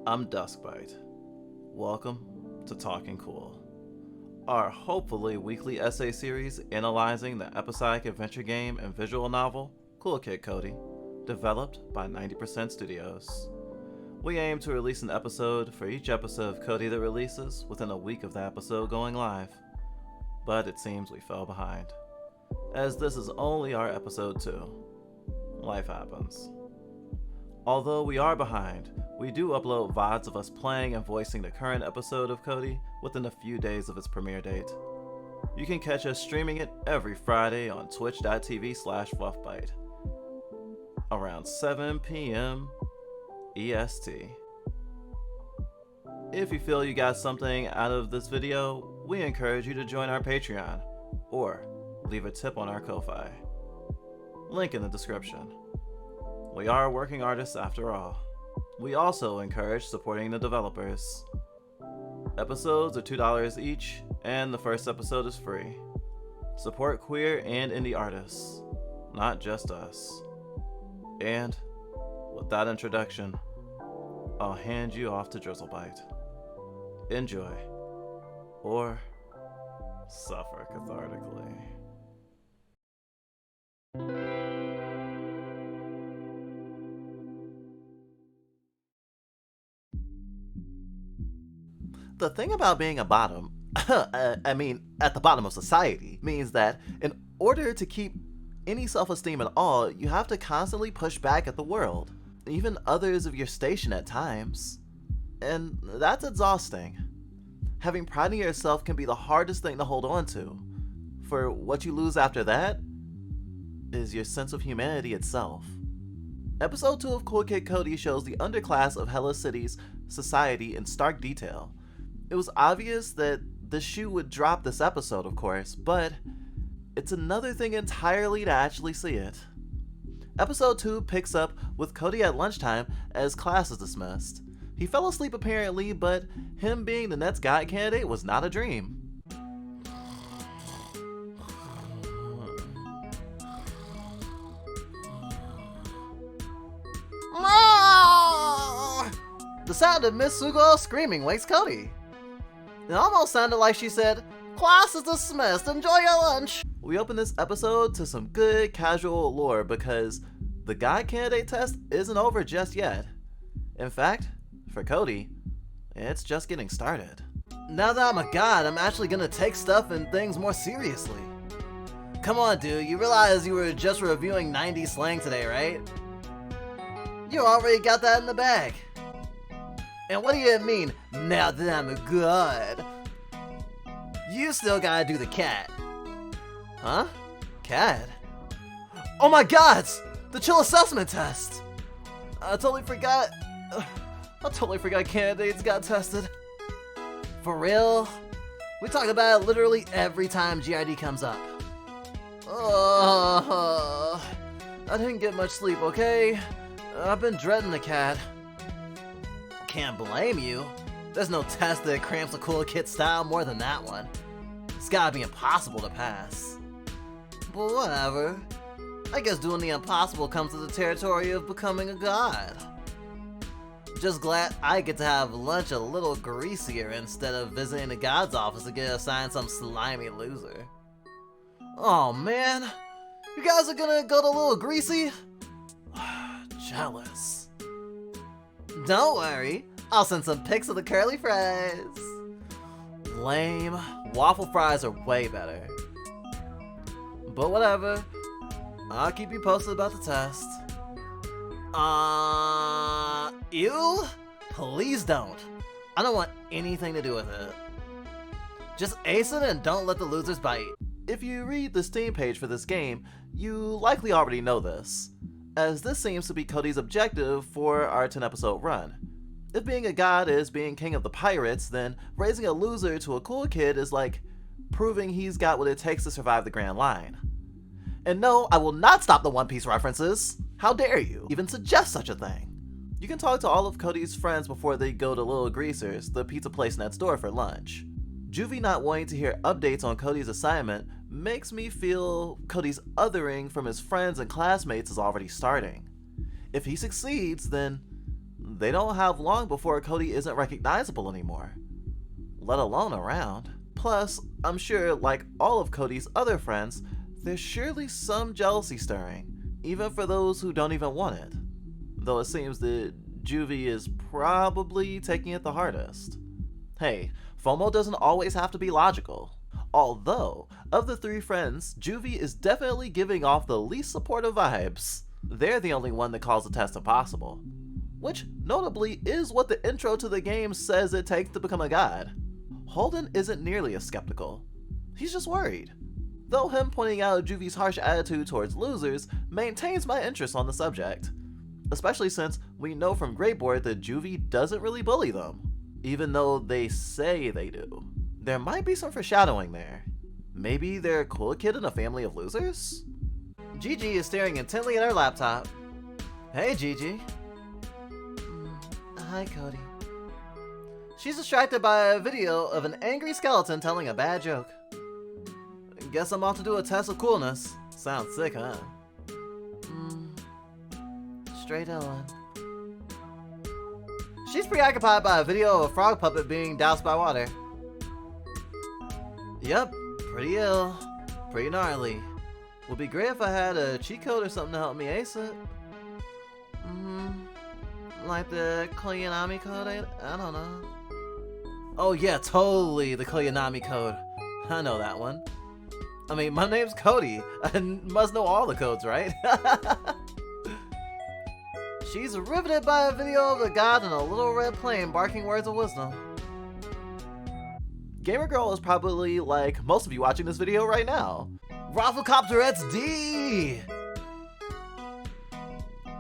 I'm Duskbyte. Welcome to Talking Cool, our hopefully weekly essay series analyzing the episodic adventure game and visual novel Cool Kid Cody, developed by 90% Studios. We aim to release an episode for each episode of Cody that releases within a week of the episode going live, but it seems we fell behind, as this is only our episode 2. Life happens. Although we are behind, we do upload VODs of us playing and voicing the current episode of Cody within a few days of its premiere date. You can catch us streaming it every Friday on twitch.tv/Fluffbyte, around 7 p.m. EST. If you feel you got something out of this video, we encourage you to join our Patreon, or leave a tip on our Ko-Fi. Link in the description. We are working artists after all. We also encourage supporting the developers. Episodes are $2 each, and the first episode is free. Support queer and indie artists, not just us. And with that introduction, I'll hand you off to Drizzlebyte. Enjoy, or suffer cathartically. The thing about being a bottom, at the bottom of society, means that in order to keep any self-esteem at all, you have to constantly push back at the world, even others of your station at times. And that's exhausting. Having pride in yourself can be the hardest thing to hold on to, for what you lose after that is your sense of humanity itself. Episode 2 of Cool Kid Cody shows the underclass of Hella City's society in stark detail. It was obvious that the shoe would drop this episode, of course, but it's another thing entirely to actually see it. Episode 2 picks up with Cody at lunchtime as class is dismissed. He fell asleep apparently, but him being the next guy candidate was not a dream. The sound of Miss Sugo screaming wakes Cody. It almost sounded like she said, "Class is dismissed, enjoy your lunch." We open this episode to some good casual lore because the guy candidate test isn't over just yet. In fact, for Cody, it's just getting started. Now that I'm a god, I'm actually gonna take stuff and things more seriously. Come on, dude, you realize you were just reviewing 90s slang today, right? You already got that in the bag. And what do you mean, now that I'm a god? You still gotta do the cat. Huh? Cat? Oh my god! The chill assessment test! I totally forgot candidates got tested. For real? We talk about it literally every time GID comes up. I didn't get much sleep, okay? I've been dreading the cat. Can't blame you. There's no test that cramps a Cool Kid style more than that one. It's gotta be impossible to pass. But whatever. I guess doing the impossible comes to the territory of becoming a god. Just glad I get to have lunch a little greasier instead of visiting the god's office to get assigned some slimy loser. Oh man, you guys are gonna go to Little Greasy? Jealous. Don't worry, I'll send some pics of the curly fries. Lame. Waffle fries are way better. But whatever, I'll keep you posted about the test. Ew? Please don't. I don't want anything to do with it. Just ace it and don't let the losers bite. If you read the Steam page for this game, you likely already know this, as this seems to be Cody's objective for our 10-episode run. If being a god is being king of the pirates, then raising a loser to a cool kid is like proving he's got what it takes to survive the Grand Line. And no, I will not stop the One Piece references. How dare you even suggest such a thing? You can talk to all of Cody's friends before they go to Little Greasers, the pizza place next door, for lunch. Juvie not wanting to hear updates on Cody's assignment makes me feel Cody's othering from his friends and classmates is already starting. If he succeeds, then they don't have long before Cody isn't recognizable anymore, let alone around. Plus, I'm sure, like all of Cody's other friends, there's surely some jealousy stirring, even for those who don't even want it. Though it seems that Juvie is probably taking it the hardest. Hey, FOMO doesn't always have to be logical. Although, of the three friends, Juvie is definitely giving off the least supportive vibes. They're the only one that calls the test impossible. Which, notably, is what the intro to the game says it takes to become a god. Holden isn't nearly as skeptical. He's just worried. Though him pointing out Juvie's harsh attitude towards losers maintains my interest on the subject. Especially since we know from Greatboard that Juvie doesn't really bully them, even though they say they do. There might be some foreshadowing there. Maybe they're a cool kid in a family of losers? Gigi is staring intently at her laptop. Hey, Gigi. Hi, Cody. She's distracted by a video of an angry skeleton telling a bad joke. Guess I'm off to do a test of coolness. Sounds sick, huh? Straight on. She's preoccupied by a video of a frog puppet being doused by water. Yep, pretty ill. Pretty gnarly. Would be great if I had a cheat code or something to help me ace it. Like the Koyanami code? I don't know. Oh yeah, totally the Koyanami code. I know that one. I mean, my name's Cody. I must know all the codes, right? She's riveted by a video of the god in a little red plane barking words of wisdom. Gamer Girl is probably like most of you watching this video right now. Rafflecopterettes D!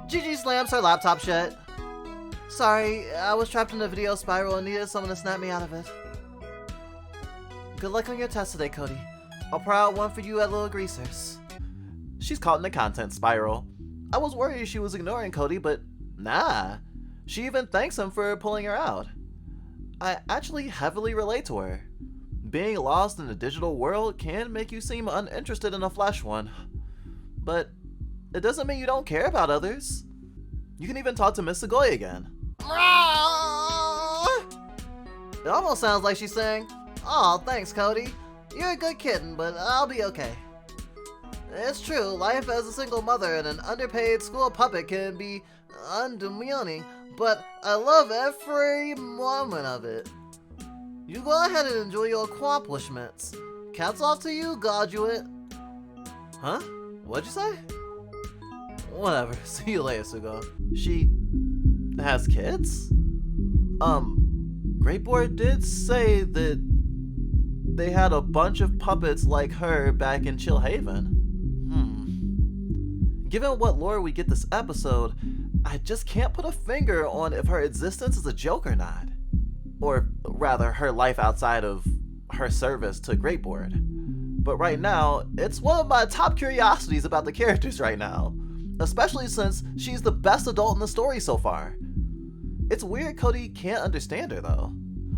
Gigi slams her laptop shut. Sorry, I was trapped in a video spiral and needed someone to snap me out of it. Good luck on your test today, Cody. I'll pour out one for you at Little Greasers. She's caught in the content spiral. I was worried she was ignoring Cody, but nah. She even thanks him for pulling her out. I actually heavily relate to her. Being lost in the digital world can make you seem uninterested in a flesh one. But it doesn't mean you don't care about others. You can even talk to Miss Segoy again. It almost sounds like she's saying, "Aw, thanks, Cody. You're a good kitten, but I'll be okay." It's true, life as a single mother and an underpaid school puppet can be undemeaning, but I love every moment of it. You go ahead and enjoy your accomplishments. Cat's off to you, graduate. Huh? What'd you say? Whatever, see you later, Sugo. She has kids? Greatboard did say that they had a bunch of puppets like her back in Chill Haven. Given what lore we get this episode, I just can't put a finger on if her existence is a joke or not. Or rather, her life outside of her service to Greatboard. But right now, it's one of my top curiosities about the characters right now. Especially since she's the best adult in the story so far. It's weird Cody can't understand her though.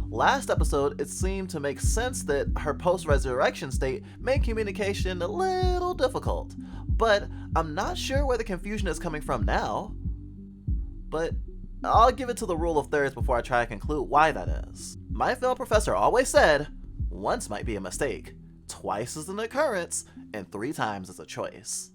Last episode, it seemed to make sense that her post-resurrection state made communication a little difficult. But I'm not sure where the confusion is coming from now. But I'll give it to the rule of thirds before I try to conclude why that is. My film professor always said, once might be a mistake, twice is an occurrence, and 3 times is a choice.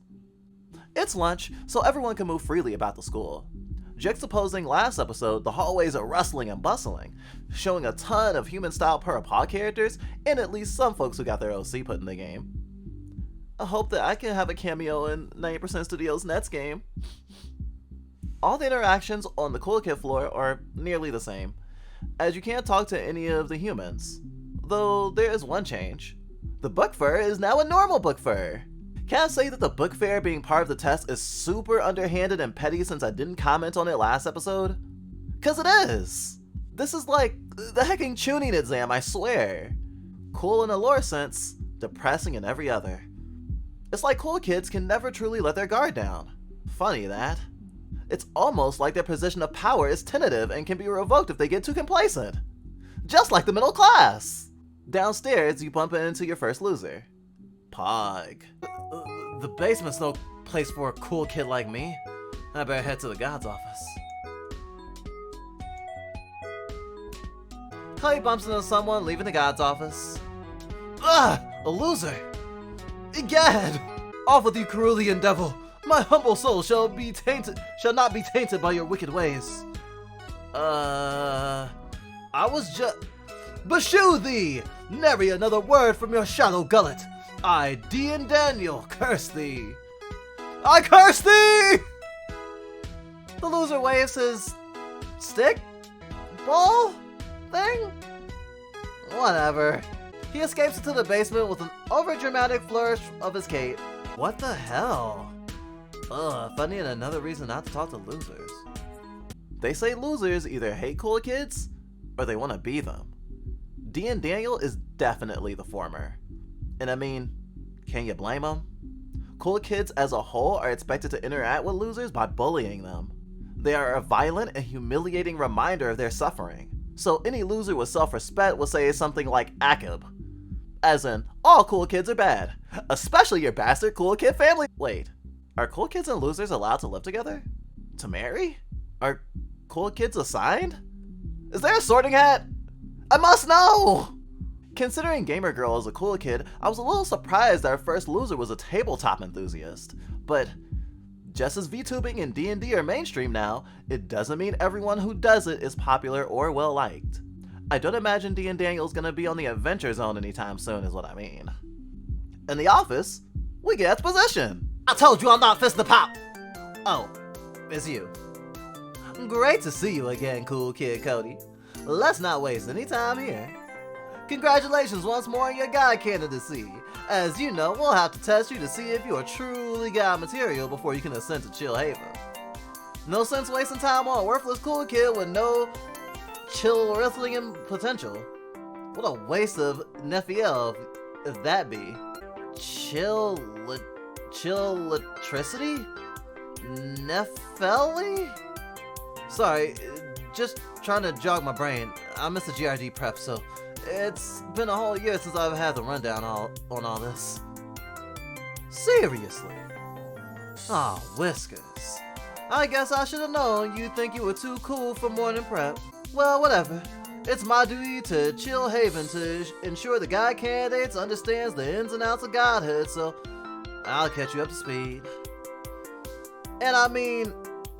It's lunch, so everyone can move freely about the school. Juxtaposing last episode, the hallways are rustling and bustling, showing a ton of human-style Purapod characters and at least some folks who got their OC put in the game. I hope that I can have a cameo in 90% Studios' next game. All the interactions on the Cool Kid floor are nearly the same, as you can't talk to any of the humans. Though there is one change. The book fur is now a normal book fur. Can I say that the book fair being part of the test is super underhanded and petty since I didn't comment on it last episode? Cause it is! This is like the hecking tuning exam, I swear. Cool in a lore sense, depressing in every other. It's like cool kids can never truly let their guard down. Funny that. It's almost like their position of power is tentative and can be revoked if they get too complacent. Just like the middle class! Downstairs, you bump into your first loser. Pog. The basement's no place for a cool kid like me. I better head to the god's office. Cody bumps into someone leaving the god's office. Ugh! A loser! Egad! Off with you, Cerulean devil! My humble soul shall not be tainted by your wicked ways. I was just... Beshew thee! Nary another word from your shallow gullet! I, and Daniel, curse thee! I curse thee! The loser waves his... stick? Ball? Thing? Whatever. He escapes into the basement with an overdramatic flourish of his cape. What the hell? Ugh, funny and another reason not to talk to losers. They say losers either hate cool kids, or they want to be them. and Daniel is definitely the former. And I mean, can you blame them? Cool kids as a whole are expected to interact with losers by bullying them. They are a violent and humiliating reminder of their suffering. So any loser with self-respect will say something like Uggg. As in, all cool kids are bad. Especially your bastard cool kid family. Wait, are cool kids and losers allowed to live together? To marry? Are cool kids assigned? Is there a sorting hat? I must know! Considering Gamer Girl is a cool kid, I was a little surprised that our first loser was a tabletop enthusiast. But just as VTubing and D&D are mainstream now, it doesn't mean everyone who does it is popular or well-liked. I don't imagine and Daniel's gonna be on the Adventure Zone anytime soon is what I mean. In the office, we get exposition. I told you I'm not fisting the pop! Oh, it's you. Great to see you again, cool kid Cody. Let's not waste any time here. Congratulations once more on your guy candidacy. As you know, we'll have to test you to see if you are truly god material before you can ascend to Chill Haven. No sense wasting time on a worthless cool kid with no chill wrestling potential. What a waste of Nephiel, if that be. Chill-electricity? Nepheli? Sorry, just trying to jog my brain. I missed the GRD prep, so it's been a whole year since I've had the rundown on all this. Seriously? Aw, Whiskers. I guess I should have known you'd think you were too cool for morning prep. Well, whatever. It's my duty to Chill Haven to ensure the guy candidates understands the ins and outs of godhood, so I'll catch you up to speed. And I mean,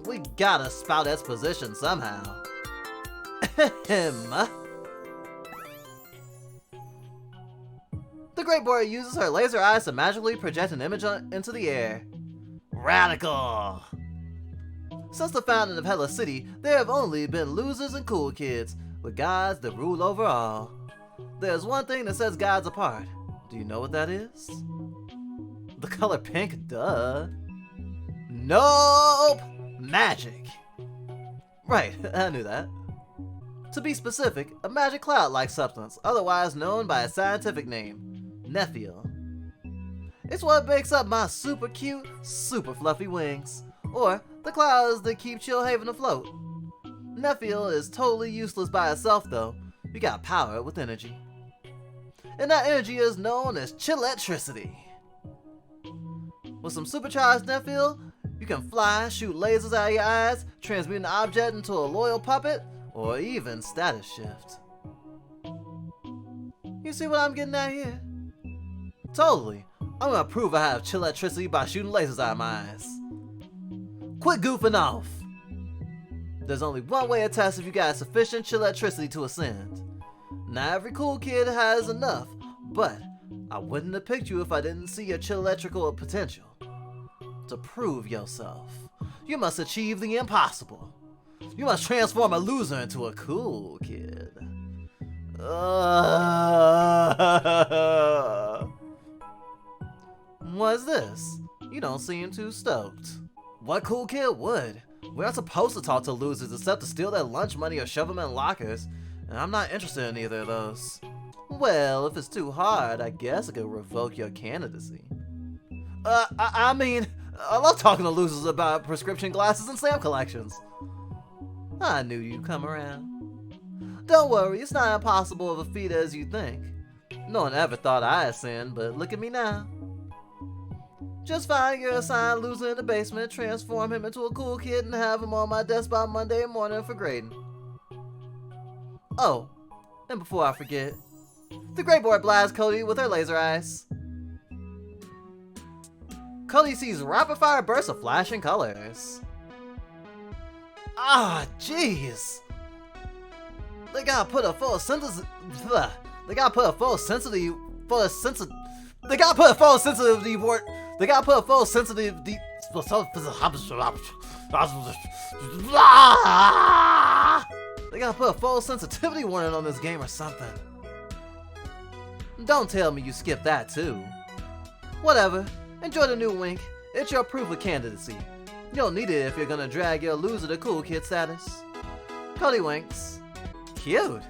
we gotta spout exposition somehow. The Great Boy uses her laser eyes to magically project an image into the air. Radical! Since the founding of Hella City, there have only been losers and cool kids, with gods that rule over all. There's one thing that sets gods apart. Do you know what that is? The color pink, duh. Nope! Magic! Right, I knew that. To be specific, a magic cloud-like substance, otherwise known by a scientific name, Nephiel. It's what makes up my super cute, super fluffy wings, or the clouds that keep Chill Haven afloat. Nephiel is totally useless by itself though, you gotta power it with energy. And that energy is known as chill-electricity. With some supercharged Nephiel, you can fly, shoot lasers out of your eyes, transmute an object into a loyal puppet, or even status shift. You see what I'm getting at here? Totally. I'm gonna prove I have chill-electricity by shooting lasers out of my eyes. Quit goofing off! There's only one way to test if you got sufficient chill-electricity to ascend. Not every cool kid has enough, but I wouldn't have picked you if I didn't see your chill-electrical potential. To prove yourself, you must achieve the impossible. You must transform a loser into a cool kid. What's this? You don't seem too stoked. What cool kid would? We're not supposed to talk to losers except to steal their lunch money or shove them in lockers, and I'm not interested in either of those. Well, if it's too hard, I guess I could revoke your candidacy. I mean, I love talking to losers about prescription glasses and stamp collections. I knew you'd come around. Don't worry, it's not impossible of a feat as you think. No one ever thought I had sinned, but look at me now. Just find your assigned loser in the basement, transform him into a cool kid, and have him on my desk by Monday morning for grading. Oh, And before I forget, the Great Board blasts Cody with her laser eyes. Cody sees rapid-fire bursts of flashing colors. Ah, jeez. They gotta put a full sensitive. They gotta put a full sensitive. They gotta put a full sensitivity word. They gotta put a full sensitive. They gotta put a full sensitivity warning on this game or something. Don't tell me you skipped that too. Whatever. Enjoy the new wink. It's your proof of candidacy. You'll need it if you're gonna drag your loser to cool kid status. Cody winks. Cute.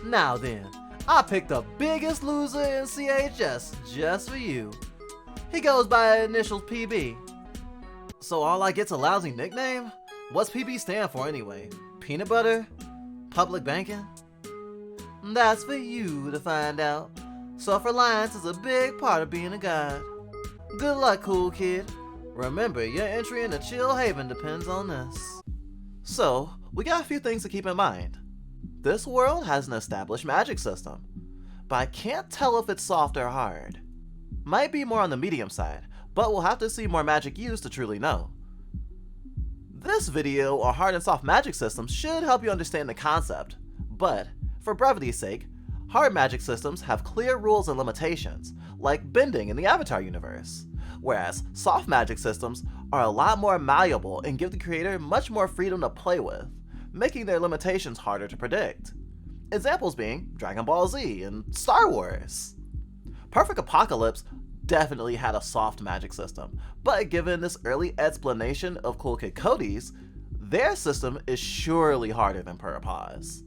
Now then, I picked the biggest loser in CHS just for you. He goes by initials PB. So all I get's a lousy nickname? What's PB stand for anyway? Peanut butter? Public banking? That's for you to find out. Self-reliance is a big part of being a god. Good luck, cool kid. Remember, your entry into Chill Haven depends on this. So, we got a few things to keep in mind. This world has an established magic system, but I can't tell if it's soft or hard. Might be more on the medium side, but we'll have to see more magic used to truly know. This video on hard and soft magic systems should help you understand the concept, but for brevity's sake, hard magic systems have clear rules and limitations, like bending in the Avatar universe, whereas soft magic systems are a lot more malleable and give the creator much more freedom to play with, making their limitations harder to predict. Examples being Dragon Ball Z and Star Wars. Perfect Apocalypse definitely had a soft magic system, but given this early explanation of Cool Kid Cody's, their system is surely harder than Purpose.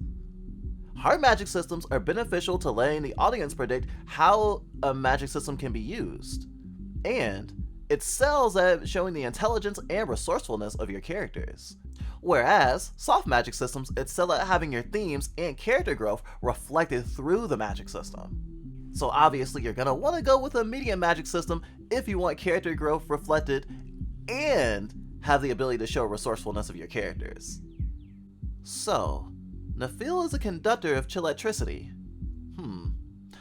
Hard magic systems are beneficial to letting the audience predict how a magic system can be used, and it excels at showing the intelligence and resourcefulness of your characters. Whereas soft magic systems excel at having your themes and character growth reflected through the magic system. So obviously you're gonna want to go with a medium magic system if you want character growth reflected and have the ability to show resourcefulness of your characters. So, Nephil is a conductor of chillelectricity.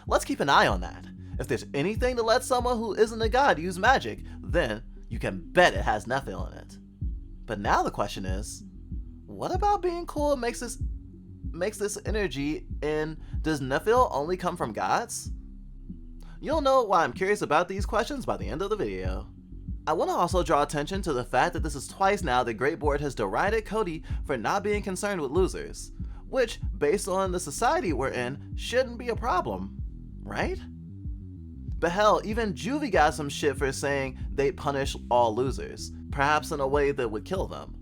Let's keep an eye on that. If there's anything to let someone who isn't a god use magic, then you can bet it has Nephil in it. But now the question is, what about being cool makes this energy, and does Nephil only come from gods? You'll know why I'm curious about these questions by the end of the video. I want to also draw attention to the fact that this is twice now that Great Board has derided Cody for not being concerned with losers, which, based on the society we're in, shouldn't be a problem, right? But hell, even Juvie got some shit for saying they'd punish all losers, perhaps in a way that would kill them.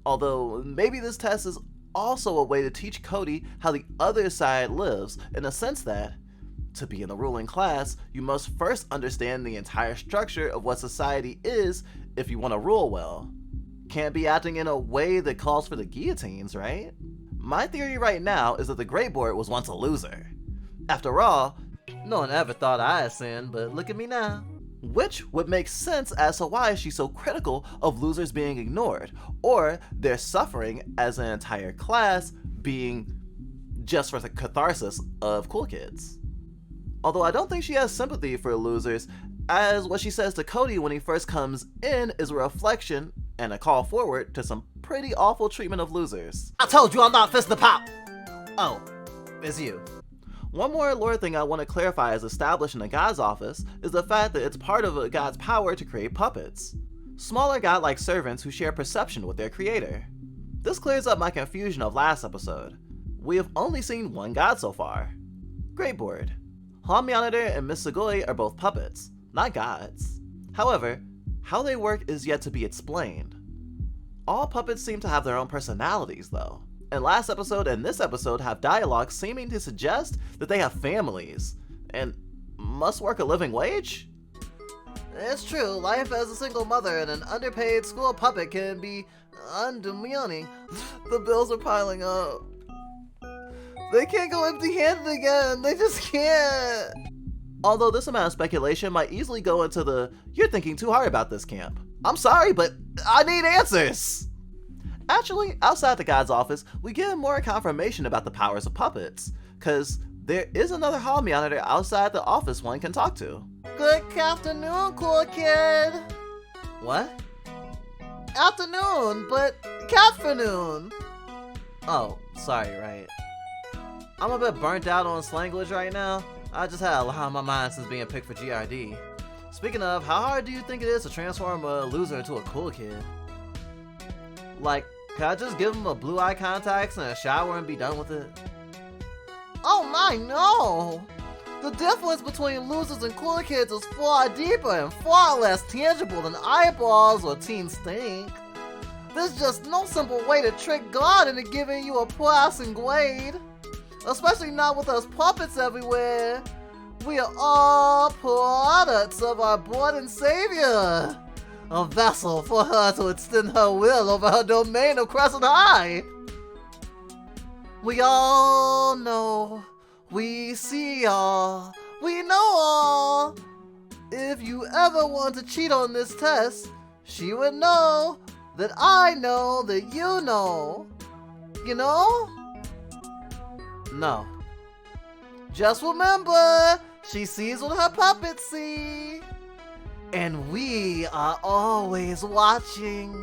Although, maybe this test is also a way to teach Cody how the other side lives, in a sense that, to be in the ruling class, you must first understand the entire structure of what society is if you want to rule well. Can't be acting in a way that calls for the guillotines, right? My theory right now is that the Great Board was once a loser. After all, no one ever thought I had sinned, but look at me now. Which would make sense as to why she's so critical of losers being ignored, or their suffering as an entire class being just for the catharsis of cool kids. Although I don't think she has sympathy for losers, as what she says to Cody when he first comes in is a reflection and a call forward to some pretty awful treatment of losers. I told you I'm not fist to pop! Oh, it's you. One more lore thing I want to clarify as established in the God's office is the fact that it's part of a God's power to create puppets. Smaller God-like servants who share perception with their creator. This clears up my confusion of last episode. We have only seen one God so far. Great Board. Homyonitor and Miss Sugoi are both puppets, not gods. However, how they work is yet to be explained. All puppets seem to have their own personalities though, and last episode and this episode have dialogue seeming to suggest that they have families, and must work a living wage? It's true, life as a single mother and an underpaid school puppet can be undemanding. The bills are piling up. They can't go empty-handed again, they just can't. Although this amount of speculation might easily go into the "you're thinking too hard about this" camp. I'm sorry, but I need answers. Actually, outside the god's office, we get more confirmation about the powers of puppets, cause there is another hall monitor outside the office one can talk to. Good afternoon, cool kid. What? Afternoon, but catfternoon. Oh, sorry, right. I'm a bit burnt out on slanguage right now. I just had a lot on my mind since being picked for GRD. Speaking of, how hard do you think it is to transform a loser into a cool kid? Like, can I just give him a blue eye contacts and a shower and be done with it? Oh my, no! The difference between losers and cool kids is far deeper and far less tangible than eyeballs or teen stink. There's just no simple way to trick God into giving you a passing grade. Especially not with us puppets everywhere. We are all products of our Lord and Savior. A vessel for her to extend her will over her domain of Crescent High. We all know, we see all, we know all. If you ever want to cheat on this test, she would know that I know that you know. You know? No. Just remember, she sees what her puppets see. And we are always watching.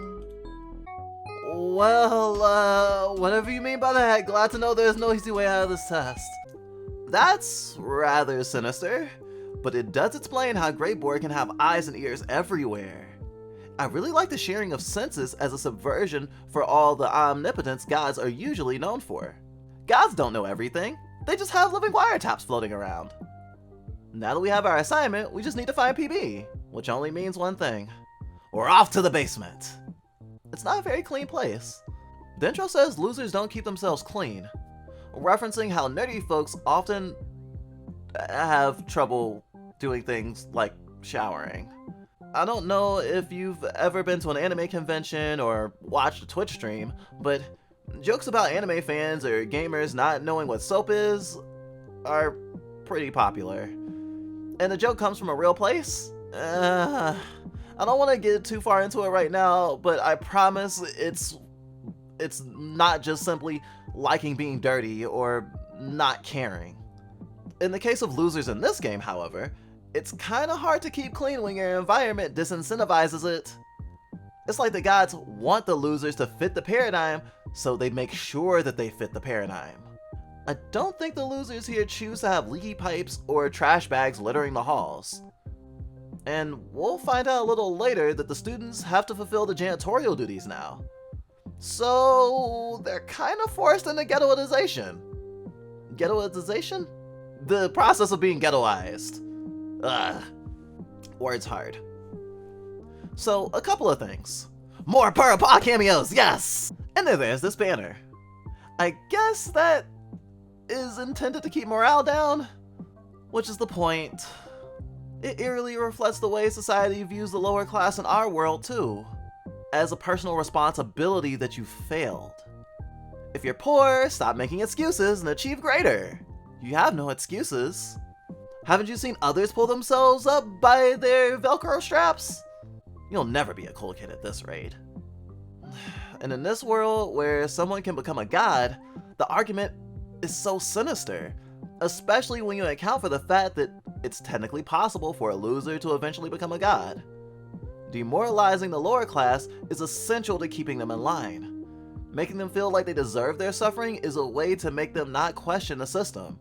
Well, whatever you mean by that, glad to know there's no easy way out of this test. That's rather sinister, but it does explain how Greatboard can have eyes and ears everywhere. I really like the sharing of senses as a subversion for all the omnipotence gods are usually known for. Gods don't know everything, they just have living wiretaps floating around. Now that we have our assignment, we just need to find PB, which only means one thing. We're off to the basement. It's not a very clean place. The intro says losers don't keep themselves clean, referencing how nerdy folks often have trouble doing things like showering. I don't know if you've ever been to an anime convention or watched a Twitch stream, but jokes about anime fans or gamers not knowing what soap is are pretty popular. And the joke comes from a real place? I don't want to get too far into it right now, but I promise it's not just simply liking being dirty or not caring. In the case of losers in this game, however, it's kinda hard to keep clean when your environment disincentivizes it. It's like the gods want the losers to fit the paradigm, so they make sure that they fit the paradigm. I don't think the losers here choose to have leaky pipes or trash bags littering the halls. And we'll find out a little later that the students have to fulfill the janitorial duties now. So they're kind of forced into ghettoization. Ghettoization? The process of being ghettoized. Ugh. Words hard. So, a couple of things. More Parappa cameos, yes! And then there's this banner. I guess that is intended to keep morale down, which is the point. It eerily reflects the way society views the lower class in our world too, as a personal responsibility that you failed. If you're poor, stop making excuses and achieve greater. You have no excuses. Haven't you seen others pull themselves up by their Velcro straps? You'll never be a cool kid at this rate. And in this world where someone can become a god, the argument is so sinister, especially when you account for the fact that it's technically possible for a loser to eventually become a god. Demoralizing the lower class is essential to keeping them in line. Making them feel like they deserve their suffering is a way to make them not question the system.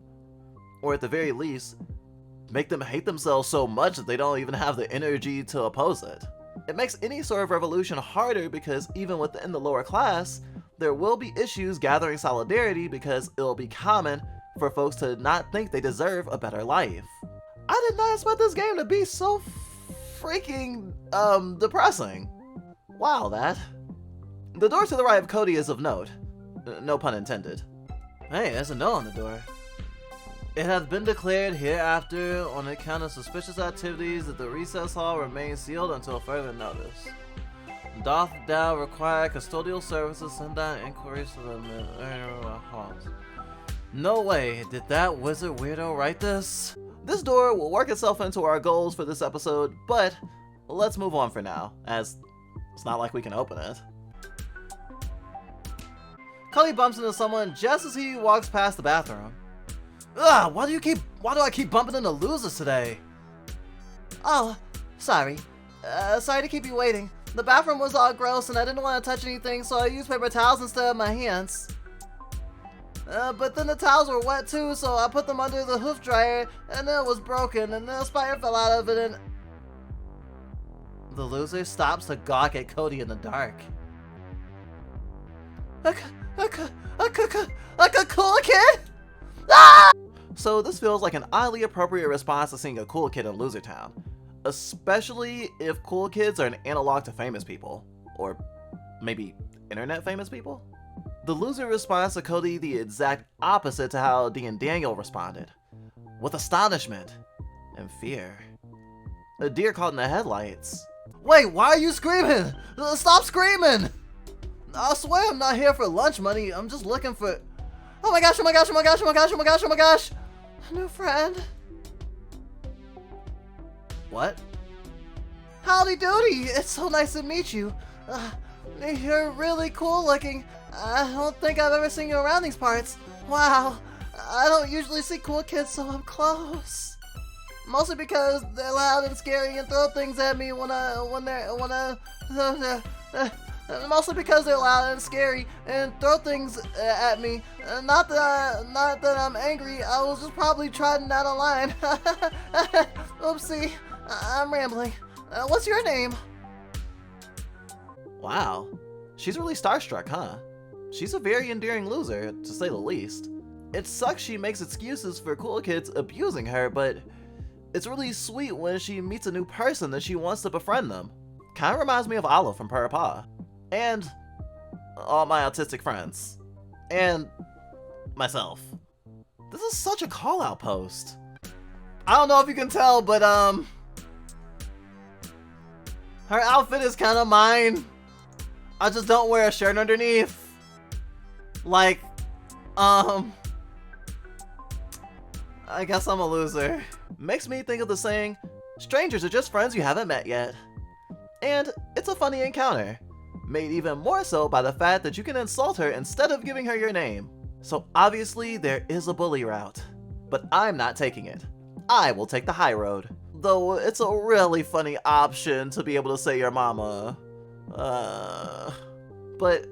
Or at the very least, make them hate themselves so much that they don't even have the energy to oppose it. It makes any sort of revolution harder because even within the lower class, there will be issues gathering solidarity because it'll be common for folks to not think they deserve a better life. I did not expect this game to be so freaking, depressing. Wow, that. The door to the right of Cody is of note. No pun intended. Hey, there's a note on the door. It has been declared hereafter on account of suspicious activities that the recess hall remains sealed until further notice. Doth thou require custodial services, send out inquiries to the halls. No way, did that wizard weirdo write this? This door will work itself into our goals for this episode, but let's move on for now, as it's not like we can open it. Cody bumps into someone just as he walks past the bathroom. Ugh, why do I keep bumping into losers today? Oh, sorry. Sorry to keep you waiting. The bathroom was all gross and I didn't want to touch anything, so I used paper towels instead of my hands. But then the towels were wet too, so I put them under the hoof dryer, and then it was broken, and then a spider fell out of it, and... The loser stops to gawk at Cody in the dark. Like a cool kid? Ah! So this feels like an oddly appropriate response to seeing a cool kid in Loser Town. Especially if cool kids are an analog to famous people. Or maybe internet famous people? The loser responds to Cody the exact opposite to how Dee and Daniel responded. With astonishment and fear. A deer caught in the headlights. Wait, why are you screaming? Stop screaming! I swear I'm not here for lunch money, I'm just looking for... Oh my gosh, oh my gosh, oh my gosh, oh my gosh, oh my gosh, oh my gosh! A new friend. What? Howdy doody, it's so nice to meet you. You're really cool looking. I don't think I've ever seen you around these parts. Wow, I don't usually see cool kids, so I'm close. Mostly because they're loud and scary and throw things at me mostly because they're loud and scary and throw things at me. Not that I'm angry. I was just probably trotting out of line. Oopsie, I'm rambling. What's your name? Wow, she's really starstruck, huh? She's a very endearing loser, to say the least. It sucks she makes excuses for cool kids abusing her, but it's really sweet when she meets a new person that she wants to befriend them. Kinda reminds me of Olive from Purr. And all my autistic friends. And myself. This is such a call-out post. I don't know if you can tell, but her outfit is kinda mine. I just don't wear a shirt underneath. Like, I guess I'm a loser. Makes me think of the saying, strangers are just friends you haven't met yet. And it's a funny encounter, made even more so by the fact that you can insult her instead of giving her your name. So obviously there is a bully route, but I'm not taking it. I will take the high road. Though it's a really funny option to be able to say your mama. But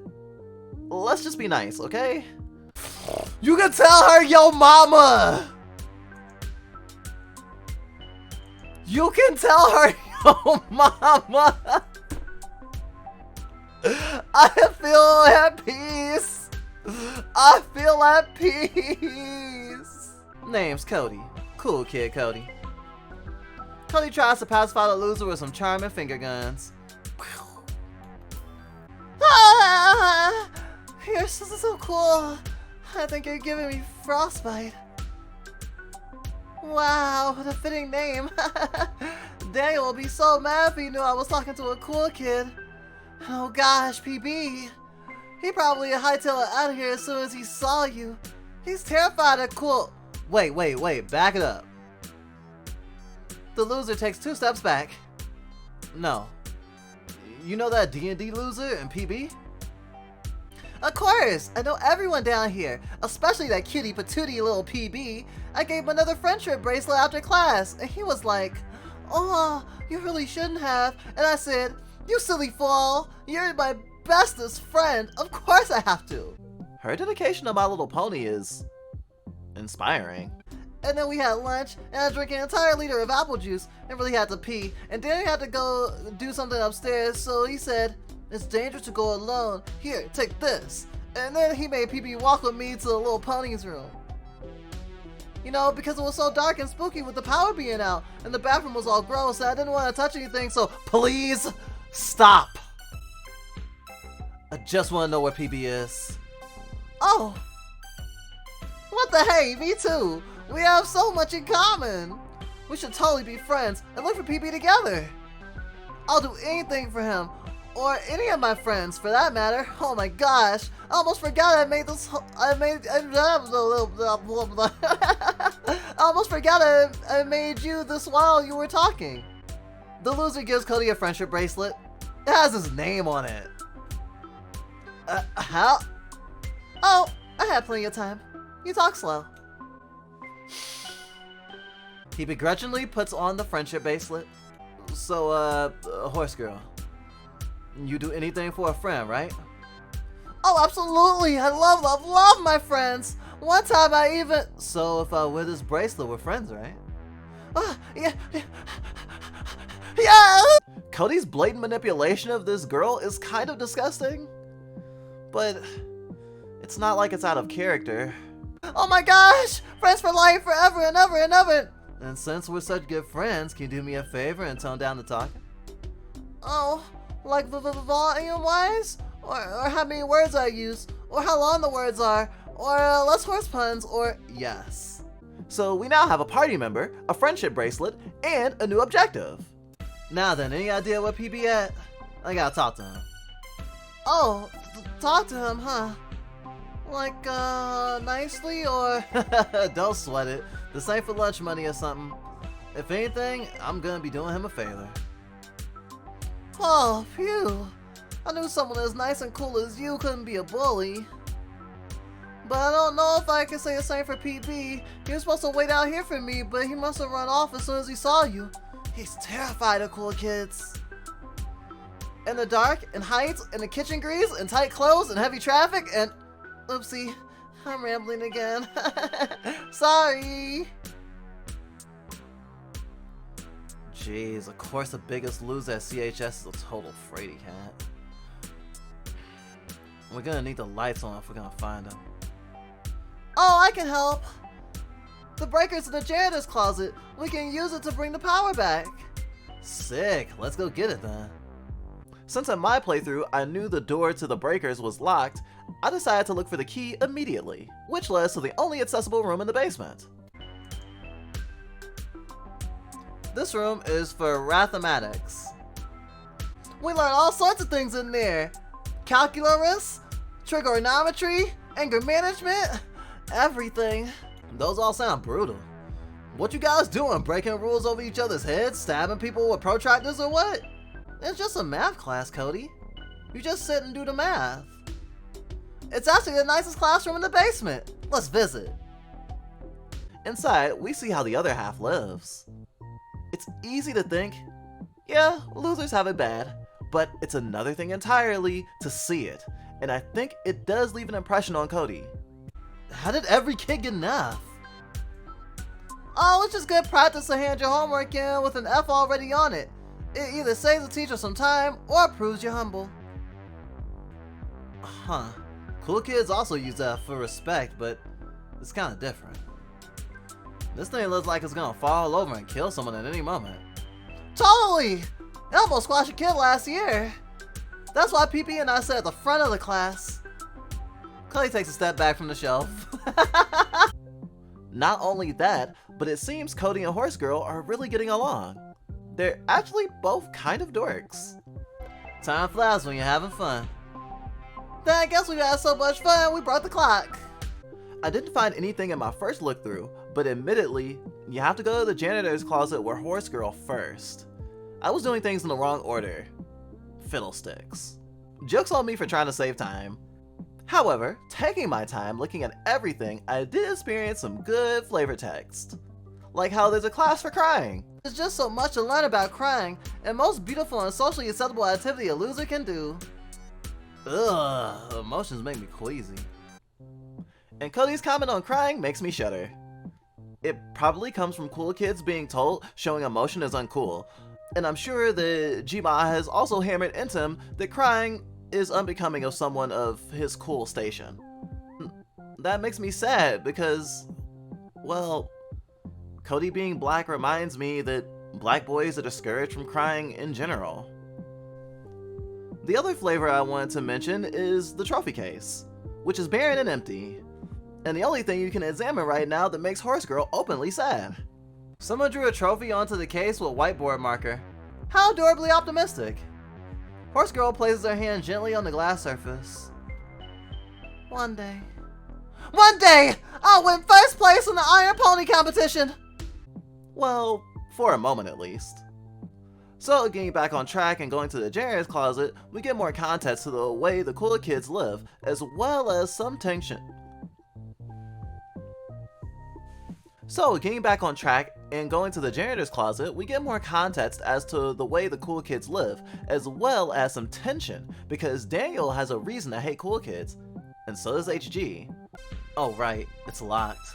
let's just be nice, okay? You can tell her yo mama! You can tell her yo mama! I feel at peace! I feel at peace! Name's Cody. Cool kid, Cody. Cody tries to pacify the loser with some charming finger guns. Ah, you're so cool. I think you're giving me frostbite. Wow, what a fitting name. Daniel will be so mad if he knew I was talking to a cool kid. Oh gosh, PB. He probably hightail it out of here as soon as he saw you. He's terrified of cool... Wait, back it up. The loser takes 2 steps back. No. You know that D&D loser and PB? Of course! I know everyone down here, especially that cutie patootie little PB. I gave him another friendship bracelet after class, and he was like, oh, you really shouldn't have. And I said, you silly fool, you're my bestest friend. Of course I have to. Her dedication to My Little Pony is inspiring. And then we had lunch, and I drank an entire liter of apple juice and really had to pee. And then he had to go do something upstairs, so he said, it's dangerous to go alone. Here, take this. And then he made PB walk with me to the little pony's room. You know, because it was so dark and spooky with the power being out, and the bathroom was all gross, and I didn't want to touch anything, so please stop. I just want to know where PB is. Oh. What the hey, me too. We have so much in common. We should totally be friends and look for PB together. I'll do anything for him, or any of my friends for that matter. Oh my gosh, I almost forgot I made this. I almost forgot I made you this while you were talking. The loser gives Cody a friendship bracelet. It has his name on it. How? Oh, I had plenty of time. You talk slow. He begrudgingly puts on the friendship bracelet. So, horse girl, you do anything for a friend, right? Oh, absolutely. I love my friends. One time I even... So if I wear this bracelet, we're friends, right? Yeah. Yeah! Cody's blatant manipulation of this girl is kind of disgusting. But it's not like it's out of character. Oh my gosh! Friends for life, forever and ever and ever! And since we're such good friends, can you do me a favor and tone down the talking? Oh, like volume-wise? Or how many words I use? Or how long the words are? Or less horse puns? Or yes. So we now have a party member, a friendship bracelet, and a new objective. Now then, any idea where PB at? I gotta talk to him. Oh, talk to him, huh? Like, nicely, or... Don't sweat it. This ain't for lunch money or something. If anything, I'm gonna be doing him a favor. Oh, phew. I knew someone as nice and cool as you couldn't be a bully. But I don't know if I can say the same for PB. He was supposed to wait out here for me, but he must have run off as soon as he saw you. He's terrified of cool kids. In the dark, in heights, in the kitchen grease, in tight clothes, and heavy traffic, and... Oopsie, I'm rambling again. Sorry. Jeez, of course the biggest loser at CHS is a total fraidy cat. We're gonna need the lights on if we're gonna find him. Oh, I can help. The breaker's in the janitor's closet. We can use it to bring the power back. Sick, let's go get it then. Since in my playthrough I knew the door to the breakers was locked, I decided to look for the key immediately, which led to the only accessible room in the basement. This room is for mathematics. We learn all sorts of things in there. Calculus, trigonometry, anger management, everything. Those all sound brutal. What you guys doing? Breaking rules over each other's heads? Stabbing people with protractors or what? It's just a math class, Cody. You just sit and do the math. It's actually the nicest classroom in the basement. Let's visit. Inside, we see how the other half lives. It's easy to think, yeah, losers have it bad, but it's another thing entirely to see it, and I think it does leave an impression on Cody. How did every kid get an F? Oh, it's just good practice to hand your homework in with an F already on it. It either saves the teacher some time or proves you're humble. Huh. Cool kids also use F for respect, but it's kind of different. This thing looks like it's gonna fall over and kill someone at any moment. Totally! It almost squashed a kid last year. That's why PP and I sat at the front of the class. Cody takes a step back from the shelf. Not only that, but it seems Cody and Horse Girl are really getting along. They're actually both kind of dorks. Time flies when you're having fun. Then I guess we had so much fun we brought the clock. I didn't find anything in my first look through, but admittedly, you have to go to the janitor's closet with Horse Girl first. I was doing things in the wrong order. Fiddlesticks. Joke's on me for trying to save time. However, taking my time looking at everything, I did experience some good flavor text. Like how there's a class for crying. There's just so much to learn about crying, and most beautiful and socially acceptable activity a loser can do. Ugh, emotions make me queasy. And Cody's comment on crying makes me shudder. It probably comes from cool kids being told showing emotion is uncool, and I'm sure that G-Ma has also hammered into him that crying is unbecoming of someone of his cool station. That makes me sad because, well, Cody being black reminds me that black boys are discouraged from crying in general. The other flavor I wanted to mention is the trophy case, which is barren and empty, and the only thing you can examine right now that makes Horse Girl openly sad. Someone drew a trophy onto the case with whiteboard marker. How adorably optimistic. Horse Girl places her hand gently on the glass surface. One day, I'll win first place in the Iron Pony competition! Well, for a moment at least. So, getting back on track and going to the janitor's closet, we get more context to the way the cool kids live, as well as some tension. So, getting back on track and going to the janitor's closet, we get more context as to the way the cool kids live, as well as some tension, because Daniel has a reason to hate cool kids, and so does HG. Oh right, it's locked.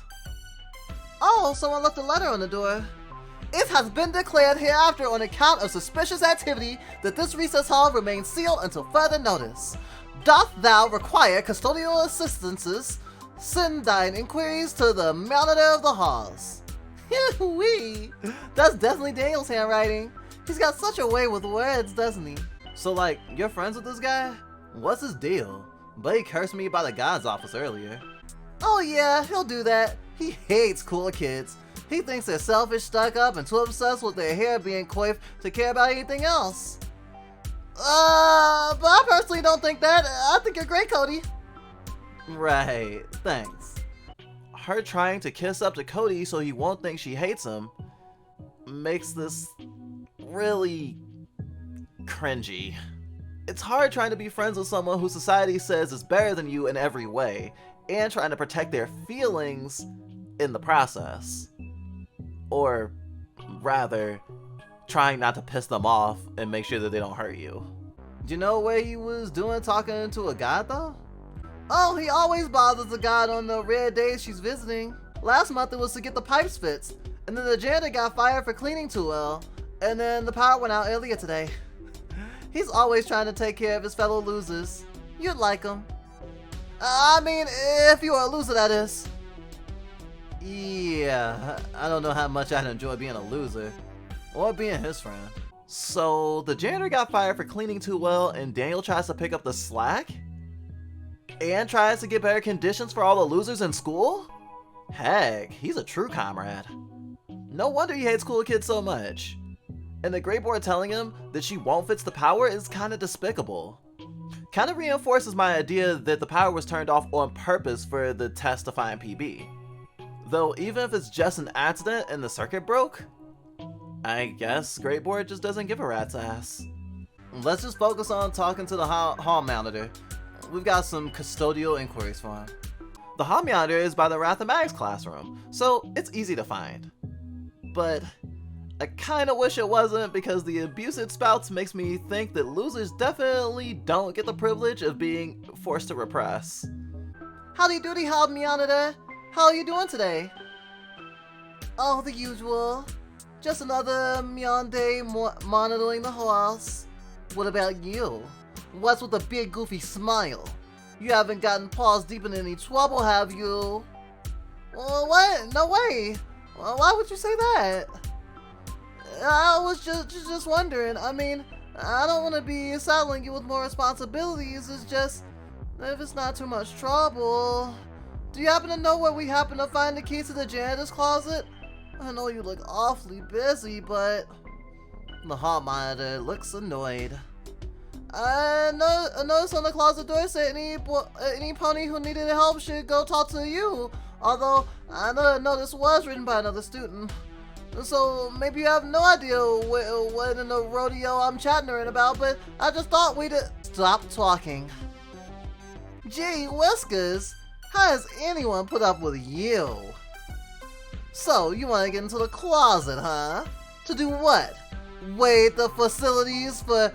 Oh, someone left a letter on the door. It has been declared hereafter on account of suspicious activity that this recess hall remains sealed until further notice. Doth thou require custodial assistances? Send thine inquiries to the monitor of the halls. Wee! That's definitely Daniel's handwriting. He's got such a way with words, doesn't he? So like, you're friends with this guy? What's his deal? But he cursed me by the God's office earlier. Oh yeah, he'll do that. He hates cool kids. He thinks they're selfish, stuck up, and too obsessed with their hair being coiffed to care about anything else. But I personally don't think that. I think you're great, Cody. Right, thanks. Her trying to kiss up to Cody so he won't think she hates him makes this really cringy. It's hard trying to be friends with someone who society says is better than you in every way, and trying to protect their feelings in the process. Or rather, trying not to piss them off and make sure that they don't hurt you. Do you know what he was doing talking to a god though? Oh, he always bothers the god on the rare days she's visiting. Last month it was to get the pipes fixed, and then the janitor got fired for cleaning too well, and then the power went out earlier today. He's always trying to take care of his fellow losers. You'd like him. I mean, if you were a loser, that is. Yeah, I don't know how much I'd enjoy being a loser, or being his friend. So, the janitor got fired for cleaning too well, and Daniel tries to pick up the slack? And tries to get better conditions for all the losers in school? Heck, he's a true comrade. No wonder he hates cool kids so much. And the grade board telling him that she won't fix the power is kinda despicable. Kinda reinforces my idea that the power was turned off on purpose for the test to find PB. Though even if it's just an accident and the circuit broke, I guess grade board just doesn't give a rat's ass. Let's just focus on talking to the hall monitor. We've got some custodial inquiries for him. The hall monitor is by the Mathematics classroom, so it's easy to find. But I kinda wish it wasn't, because the abuse it spouts makes me think that losers definitely don't get the privilege of being forced to repress. Howdy doody, hall monitor. How are you doing today? Oh, the usual. Just another day monitoring the halls. What about you? What's with the big goofy smile? You haven't gotten paws deep in any trouble, have you? What? No way. Why would you say that? I was just wondering. I mean, I don't want to be saddling you with more responsibilities. It's just, if it's not too much trouble. Do you happen to know where we happen to find the keys to the janitor's closet? I know you look awfully busy, but... The hall monitor looks annoyed. I noticed on the closet door said any pony who needed help should go talk to you. Although, I know this was written by another student. So, maybe you have no idea what in the rodeo I'm chattering about, but I just thought we'd... Stop talking. Gee whiskers, how has anyone put up with you? So, you want to get into the closet, huh? To do what? Wait the facilities for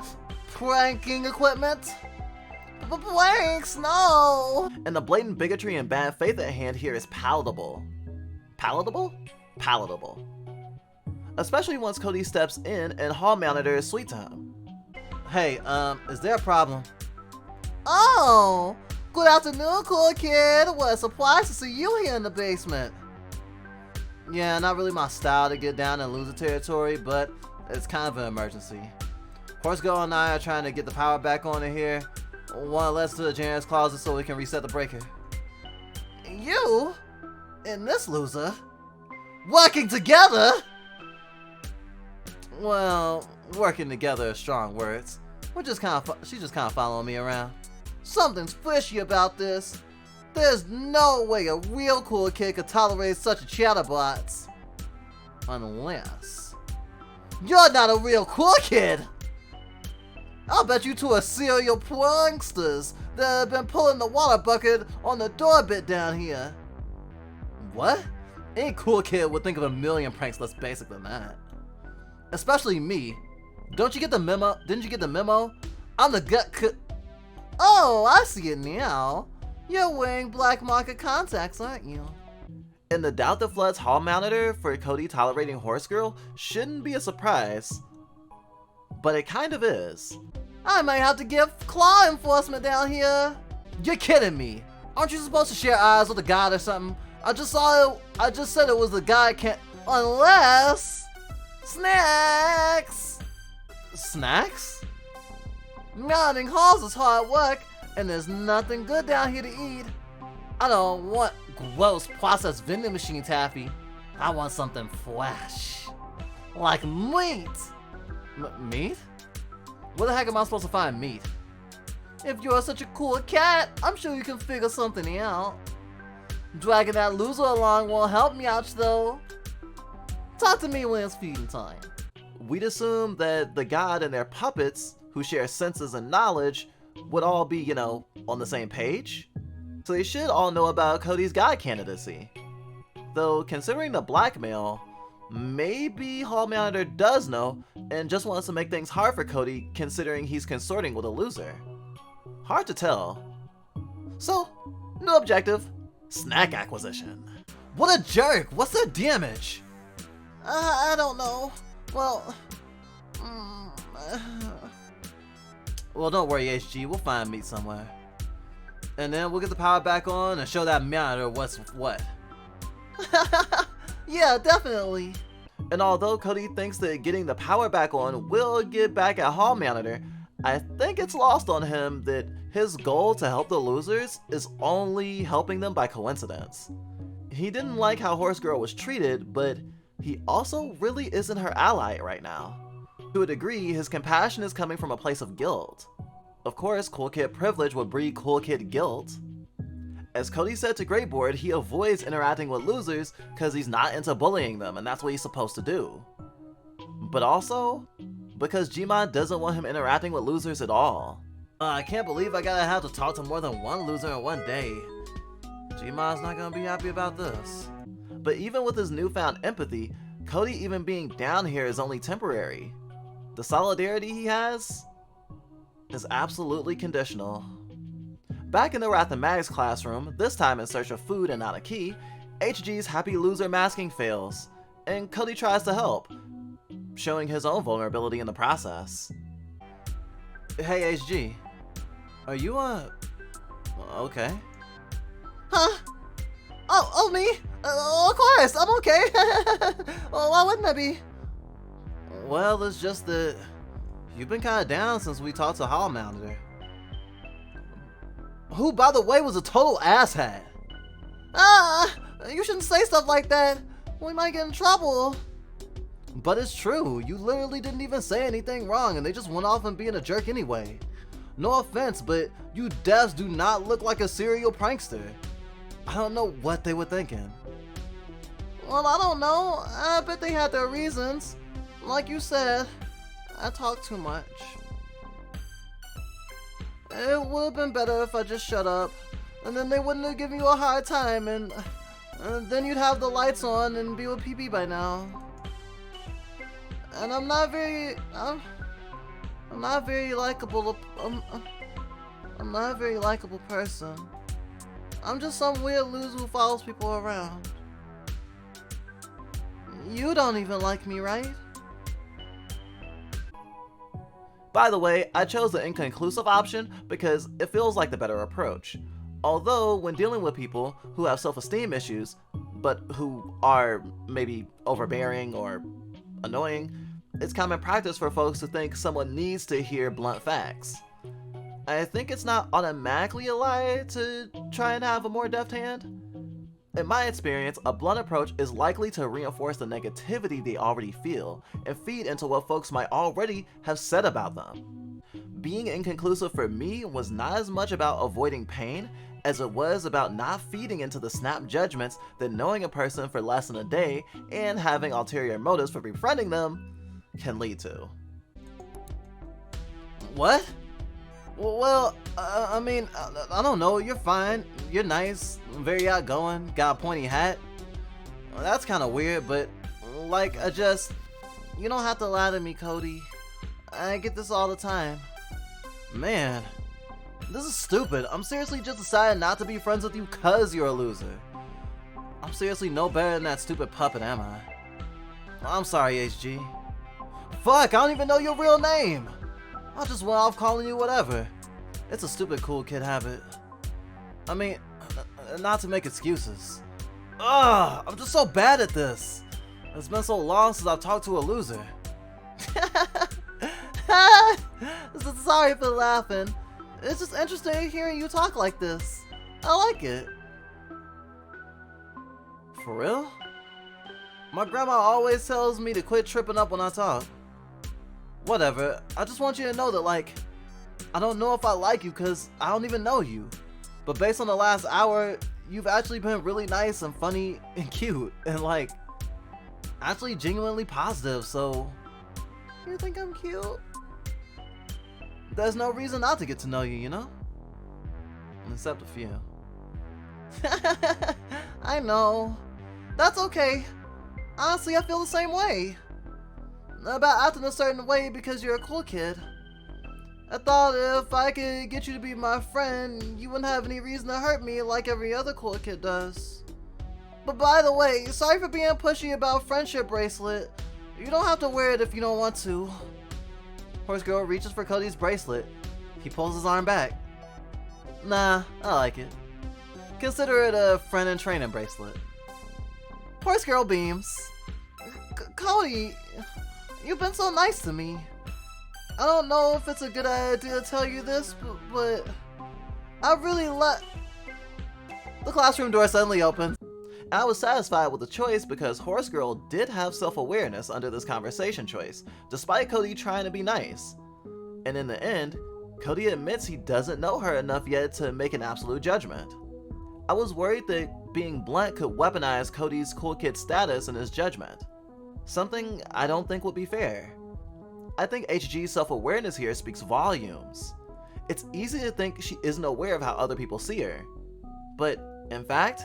pranking equipment? Pranks, no! And the blatant bigotry and bad faith at hand here is palatable. Palatable? Palatable. Especially once Cody steps in and hall monitor is sweet to him. Hey, is there a problem? Oh! Good afternoon, cool kid. What a surprise to see you here in the basement. Yeah, not really my style to get down in loser territory, but it's kind of an emergency. Horse Girl and I are trying to get the power back on in here. Want to let's to the janitor's closet so we can reset the breaker. You? And this loser? Working together? Well, working together are strong words. She's just kind of following me around. Something's fishy about this. There's no way a real cool kid could tolerate such a chatterbox. Unless... You're not a real cool kid! I'll bet you two are serial pranksters that have been pulling the water bucket on the door bit down here. What? Any cool kid would think of a million pranks less basic than that. Especially me. Don't you get the memo? Didn't you get the memo? I'm the Oh, I see it now. You're wearing black market contacts, aren't you? And the doubt that floods hall monitor for Cody tolerating Horse Girl shouldn't be a surprise. But it kind of is. I might have to get claw enforcement down here. You're kidding me. Aren't you supposed to share eyes with a god or something? I just said it was the guy can't. Unless. Snacks! Snacks? Mounting halls is hard work, and there's nothing good down here to eat. I don't want gross processed vending machine taffy. I want something fresh. Like meat. Meat? Where the heck am I supposed to find meat? If you're such a cool cat, I'm sure you can figure something out. Dragging that loser along won't help me out though. Talk to me when it's feeding time. We'd assume that the god and their puppets, who share senses and knowledge, would all be, on the same page. So they should all know about Cody's god candidacy. Though, considering the blackmail, maybe Hall Monitor does know and just wants to make things hard for Cody considering he's consorting with a loser. Hard to tell. So, new objective, snack acquisition. What a jerk! What's the damage? I don't know. Well, Well, don't worry, HG. We'll find meat somewhere. And then we'll get the power back on and show that monitor what's what. Yeah, definitely. And although Cody thinks that getting the power back on will get back at Hall Monitor, I think it's lost on him that his goal to help the losers is only helping them by coincidence. He didn't like how Horse Girl was treated, but he also really isn't her ally right now. To a degree, his compassion is coming from a place of guilt. Of course, cool kid privilege would breed cool kid guilt. As Cody said to Greyboard, he avoids interacting with losers because he's not into bullying them, and that's what he's supposed to do. But also, because Gmod doesn't want him interacting with losers at all. I can't believe I gotta have to talk to more than one loser in one day. Gmod's not gonna be happy about this. But even with his newfound empathy, Cody even being down here is only temporary. The solidarity he has is absolutely conditional. Back in the Wrath-O-Mags classroom, this time in search of food and not a key, HG's happy loser masking fails, and Cody tries to help, showing his own vulnerability in the process. Hey HG, are you okay? Huh? Oh, me? Of course, I'm okay. Well, why wouldn't I be? Well, it's just that you've been kinda down since we talked to Hall Monitor. Who, by the way, was a total asshat. You shouldn't say stuff like that. We might get in trouble. But it's true, you literally didn't even say anything wrong and they just went off and being a jerk anyway. No offense, but you devs do not look like a serial prankster. I don't know what they were thinking. Well, I don't know. I bet they had their reasons. Like you said, I talk too much. It would have been better if I just shut up, and then they wouldn't have given you a hard time, and then you'd have the lights on and be with PP by now. And I'm not very likable. I'm not a very likable person. I'm just some weird loser who follows people around. You don't even like me, right? By the way, I chose the inconclusive option because it feels like the better approach. Although, when dealing with people who have self-esteem issues, but who are maybe overbearing or annoying, it's common practice for folks to think someone needs to hear blunt facts. I think it's not automatically a lie to try and have a more deft hand. In my experience, a blunt approach is likely to reinforce the negativity they already feel and feed into what folks might already have said about them. Being inconclusive for me was not as much about avoiding pain as it was about not feeding into the snap judgments that knowing a person for less than a day and having ulterior motives for befriending them can lead to. What? Well, I mean, I don't know. You're fine. You're nice. Very outgoing. Got a pointy hat. Well, that's kind of weird, but like, you don't have to lie to me, Cody. I get this all the time. Man, this is stupid. I'm seriously just deciding not to be friends with you cause you're a loser. I'm seriously no better than that stupid puppet, am I? I'm sorry, HG. Fuck, I don't even know your real name. I just went off calling you whatever. It's a stupid cool kid habit. I mean, not to make excuses. Ugh, I'm just so bad at this. It's been so long since I've talked to a loser. Sorry for laughing. It's just interesting hearing you talk like this. I like it. For real? My grandma always tells me to quit tripping up when I talk. Whatever, I just want you to know that, like, I don't know if I like you because I don't even know you. But based on the last hour, you've actually been really nice and funny and cute and, like, actually genuinely positive, so... You think I'm cute? There's no reason not to get to know you, you know? Except a few. I know. That's okay. Honestly, I feel the same way. About acting a certain way because you're a cool kid. I thought if I could get you to be my friend, you wouldn't have any reason to hurt me like every other cool kid does. But by the way, sorry for being pushy about friendship bracelet. You don't have to wear it if you don't want to. Horse Girl reaches for Cody's bracelet. He pulls his arm back. Nah, I like it. Consider it a friend in training bracelet. Horse Girl beams. Cody, you've been so nice to me. I don't know if it's a good idea to tell you this, but I really The classroom door suddenly opens. I was satisfied with the choice because Horse Girl did have self-awareness under this conversation choice, despite Cody trying to be nice. And in the end, Cody admits he doesn't know her enough yet to make an absolute judgment. I was worried that being blunt could weaponize Cody's cool kid status in his judgment. Something I don't think would be fair. I think HG's self-awareness here speaks volumes. It's easy to think she isn't aware of how other people see her. But, in fact,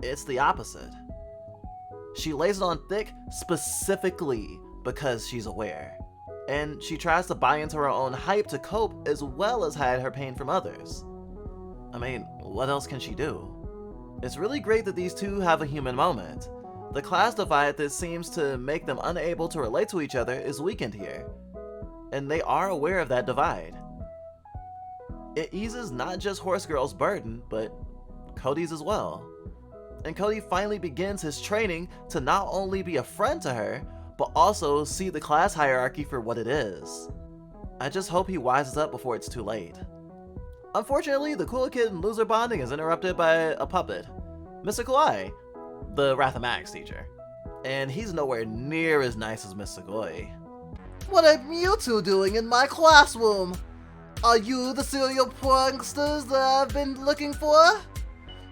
it's the opposite. She lays it on thick specifically because she's aware. And she tries to buy into her own hype to cope as well as hide her pain from others. I mean, what else can she do? It's really great that these two have a human moment. The class divide that seems to make them unable to relate to each other is weakened here. And they are aware of that divide. It eases not just Horse Girl's burden, but Cody's as well. And Cody finally begins his training to not only be a friend to her, but also see the class hierarchy for what it is. I just hope he wises up before it's too late. Unfortunately, the cool kid and loser bonding is interrupted by a puppet, Mr. Kawaii, the Wrath of Max teacher. And he's nowhere near as nice as Mr. Goy. What are you two doing in my classroom? Are you the serial pranksters that I've been looking for?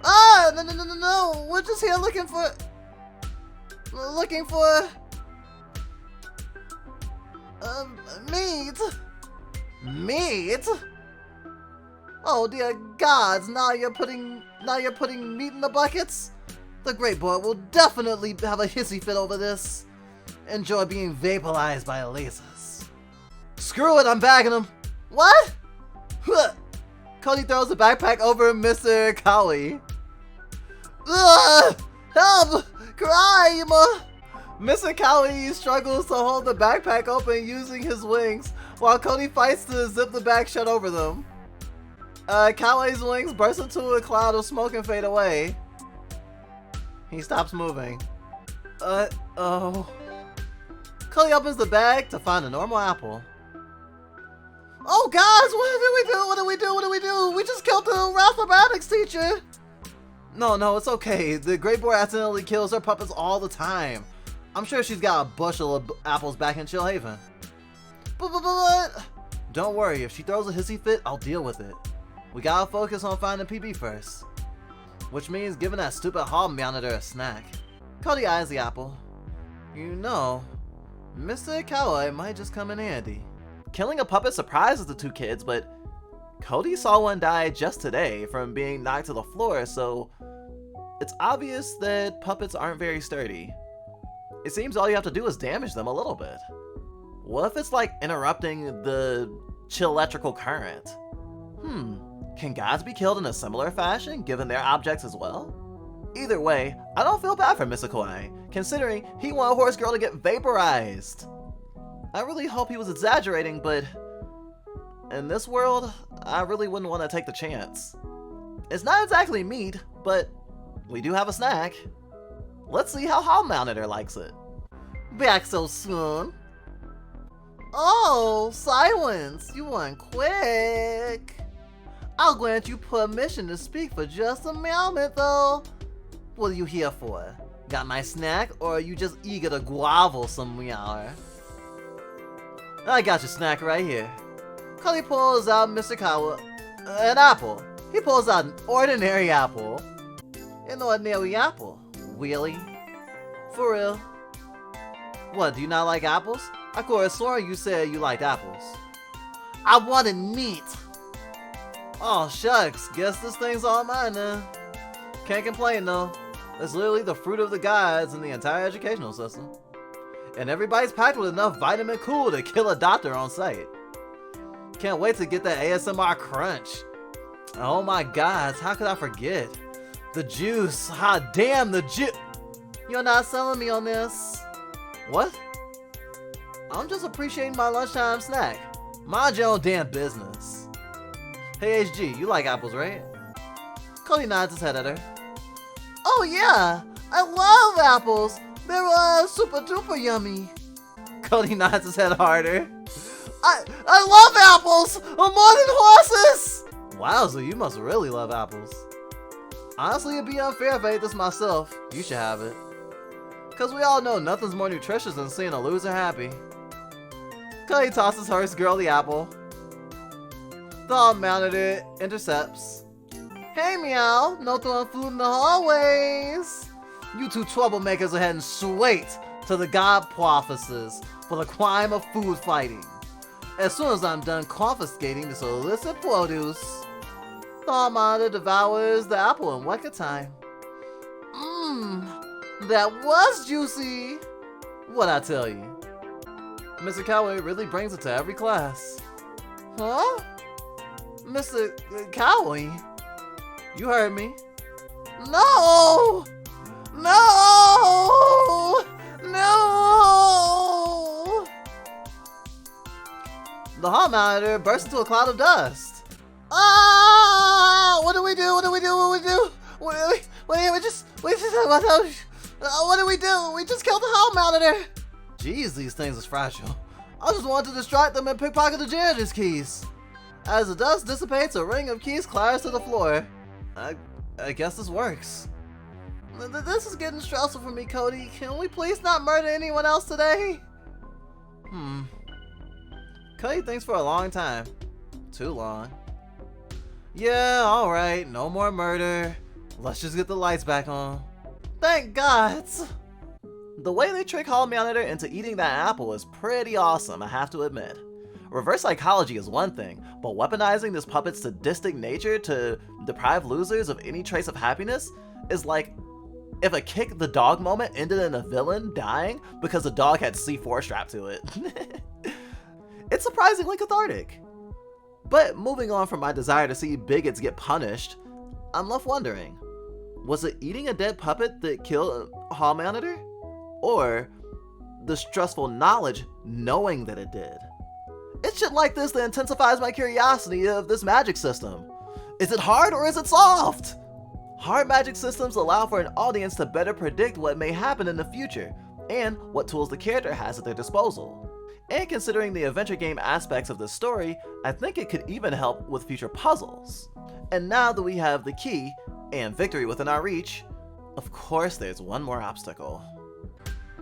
Ah, no, we're just here looking for meat. Meat? Oh dear gods, now you're putting meat in the buckets? The great boy will definitely have a hissy fit over this. Enjoy being vaporized by lasers. Screw it, I'm bagging him. What? Cody throws the backpack over Mr. Kawaii. Ugh! Help! Crime! Mr. Kawaii struggles to hold the backpack open using his wings, while Cody fights to zip the bag shut over them. Kawaii's wings burst into a cloud of smoke and fade away. He stops moving. Oh. Cody opens the bag to find a normal apple. Oh guys, what do we do? We just killed the mathematics teacher. No, it's okay. The great boy accidentally kills her puppets all the time. I'm sure she's got a bushel of apples back in Chillhaven. But don't worry, if she throws a hissy fit, I'll deal with it. We gotta focus on finding PB first. Which means giving that stupid hall monitor a snack. Cody eyes the apple. You know, Mr. Cowboy might just come in handy. Killing a puppet surprises the two kids, but Cody saw one die just today from being knocked to the floor, so it's obvious that puppets aren't very sturdy. It seems all you have to do is damage them a little bit. What if it's like interrupting the chill electrical current? Can gods be killed in a similar fashion, given their objects as well? Either way, I don't feel bad for Mr. Kawaii, considering he wanted Horse Girl to get vaporized. I really hope he was exaggerating, but in this world, I really wouldn't want to take the chance. It's not exactly meat, but we do have a snack. Let's see how Hall Monitor likes it. Back so soon? Oh, silence! You went quick. I'll grant you permission to speak for just a moment, though. What are you here for? Got my snack, or are you just eager to grovel some meower? I got your snack right here. Cody pulls out Mr. Kawa an apple. He pulls out an ordinary apple. An ordinary apple? Really? For real? What, do you not like apples? I could have sworn you said you liked apples. I wanted meat. Oh shucks, guess this thing's all mine now. Can't complain though. It's literally the fruit of the gods in the entire educational system. And everybody's packed with enough vitamin cool to kill a doctor on sight. Can't wait to get that ASMR crunch. Oh my gods, how could I forget? The juice, hot damn the juice. You're not selling me on this. What? I'm just appreciating my lunchtime snack. Mind your own damn business. Hey HG, you like apples, right? Cody nods his head at her. Oh yeah, I love apples. They're super duper yummy. Cody nods his head harder. I love apples more than horses. Wowza, you must really love apples. Honestly, it'd be unfair if I ate this myself. You should have it. Cause we all know nothing's more nutritious than seeing a loser happy. Cody tosses Horse Girl the apple. The Hall Monitor intercepts. Hey meow, no throwing food in the hallways. You two troublemakers are heading straight to the god prophecies for the crime of food fighting. As soon as I'm done confiscating this illicit produce, the Hall Monitor devours the apple in record time. That was juicy. What'd I tell you? Mr. Cowboy really brings it to every class. Huh? Mr. Cowboy? You heard me. No! No! No! The Hall Monitor bursts into a cloud of dust. Ah! What do we do? What do we do? What do we do? What do we do? We just killed the Hall Monitor. Jeez, these things are fragile. I just wanted to distract them and pickpocket the janitor's keys. As the dust dissipates, a ring of keys clatters to the floor. I guess this works. This is getting stressful for me, Cody. Can we please not murder anyone else today? Cody thinks for a long time. Too long. Yeah, alright. No more murder. Let's just get the lights back on. Thank God! The way they trick Hall Monitor into eating that apple is pretty awesome, I have to admit. Reverse psychology is one thing, but weaponizing this puppet's sadistic nature to deprive losers of any trace of happiness is like if a kick the dog moment ended in a villain dying because the dog had C4 strapped to it. It's surprisingly cathartic. But moving on from my desire to see bigots get punished, I'm left wondering, was it eating a dead puppet that killed Hall Monitor? Or the stressful knowledge knowing that it did? It's shit like this that intensifies my curiosity of this magic system. Is it hard or is it soft? Hard magic systems allow for an audience to better predict what may happen in the future and what tools the character has at their disposal. And considering the adventure game aspects of this story, I think it could even help with future puzzles. And now that we have the key and victory within our reach, of course there's one more obstacle.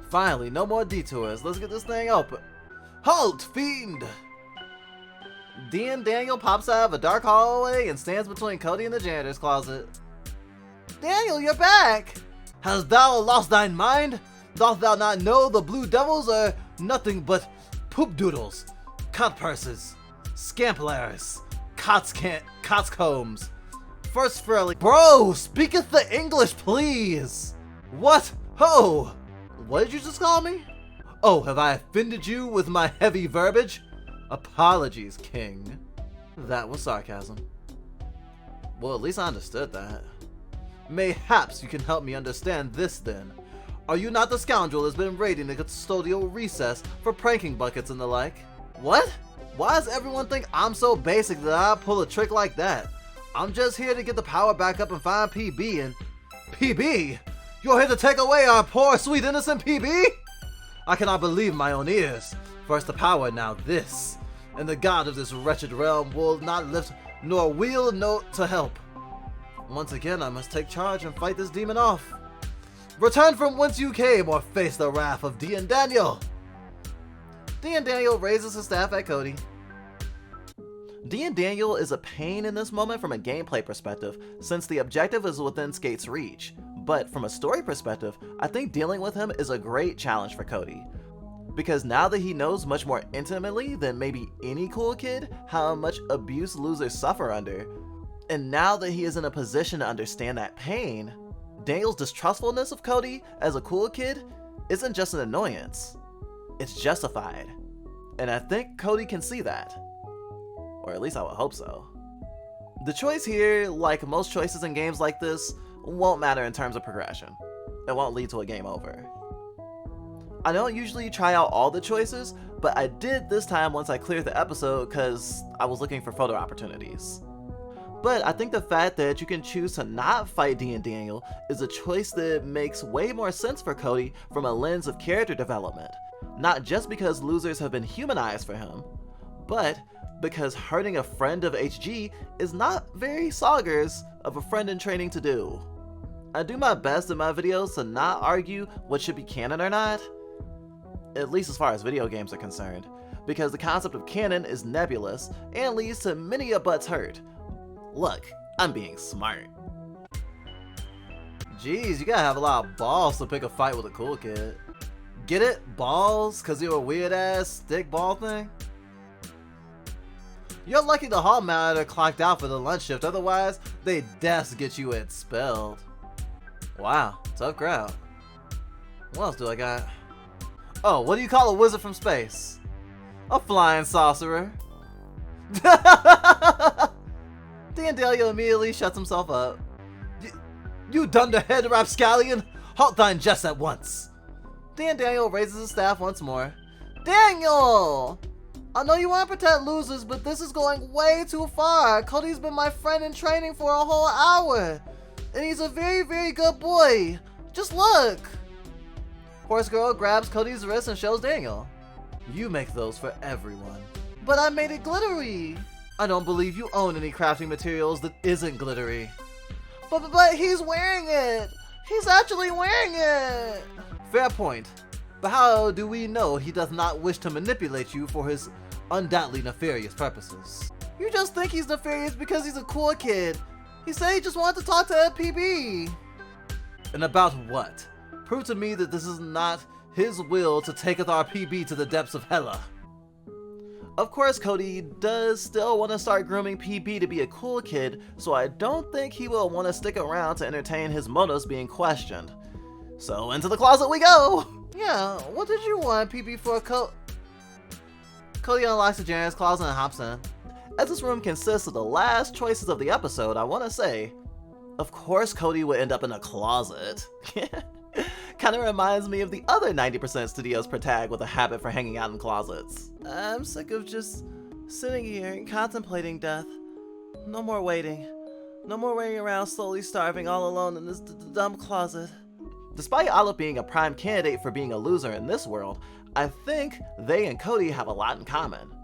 Finally, no more detours. Let's get this thing open. Halt, fiend! Daniel pops out of a dark hallway and stands between Cody and the janitor's closet. Daniel, you're back! Hast thou lost thine mind? Dost thou not know the Blue Devils are Nothing but poop doodles, cut purses, scamplares, cotscombs. First fairly. Bro, speaketh the English, please! What? Ho! What did you just call me? Oh, have I offended you with my heavy verbiage? Apologies, King. That was sarcasm. Well, at least I understood that. Mayhaps you can help me understand this then. Are you not the scoundrel that's been raiding the custodial recess for pranking buckets and the like? What? Why does everyone think I'm so basic that I pull a trick like that? I'm just here to get the power back up and find PB and... PB? You're here to take away our poor, sweet, innocent PB? I cannot believe my own ears. First the power, now this. And the god of this wretched realm will not lift nor wheel a note to help. Once again, I must take charge and fight this demon off. Return from whence you came or face the wrath of D and Daniel. D and Daniel raises his staff at Cody. D and Daniel is a pain in this moment from a gameplay perspective, since the objective is within Skate's reach. But from a story perspective, I think dealing with him is a great challenge for Cody. Because now that he knows much more intimately than maybe any cool kid how much abuse losers suffer under, and now that he is in a position to understand that pain, Daniel's distrustfulness of Cody as a cool kid isn't just an annoyance, it's justified. And I think Cody can see that. Or at least I would hope so. The choice here, like most choices in games like this, won't matter in terms of progression. It won't lead to a game over. I don't usually try out all the choices, but I did this time once I cleared the episode because I was looking for photo opportunities. But I think the fact that you can choose to not fight D and Daniel is a choice that makes way more sense for Cody from a lens of character development. Not just because losers have been humanized for him, but because hurting a friend of HG is not very Saugers of a friend in training to do. I do my best in my videos to not argue what should be canon or not, at least as far as video games are concerned, because the concept of canon is nebulous and leads to many a butts hurt. Look, I'm being smart. Jeez, you gotta have a lot of balls to pick a fight with a cool kid. Get it? Balls? Cause you're a weird ass stick ball thing? You're lucky the hall monitor clocked out for the lunch shift, otherwise they'd deaths get you expelled. Wow, tough crowd. What else do I got? Oh, what do you call a wizard from space? A flying sorcerer. D and Daniel immediately shuts himself up. You dunderhead rapscallion! Halt thine jest at once! D and Daniel raises his staff once more. Daniel! I know you want to protect losers, but this is going way too far. Cody's been my friend in training for a whole hour. And he's a very, very good boy. Just look. Horse Girl grabs Cody's wrist and shows Daniel. You make those for everyone. But I made it glittery. I don't believe you own any crafting materials that isn't glittery. But he's wearing it. He's actually wearing it. Fair point. But how do we know he does not wish to manipulate you for his undoubtedly nefarious purposes? You just think he's nefarious because he's a cool kid. He said he just wanted to talk to PB. And about what? Prove to me that this is not his will to taketh our PB to the depths of Hella. Of course, Cody does still want to start grooming PB to be a cool kid, so I don't think he will want to stick around to entertain his motives being questioned. So into the closet we go! Yeah, what did you want PB for? Cody unlocks the janitor's closet and hops in. As this room consists of the last choices of the episode, I want to say, of course Cody would end up in a closet. Kinda reminds me of the other 90% studios per tag with a habit for hanging out in closets. I'm sick of just sitting here and contemplating death. No more waiting. No more waiting around slowly starving all alone in this dumb closet. Despite Olive being a prime candidate for being a loser in this world, I think they and Cody have a lot in common.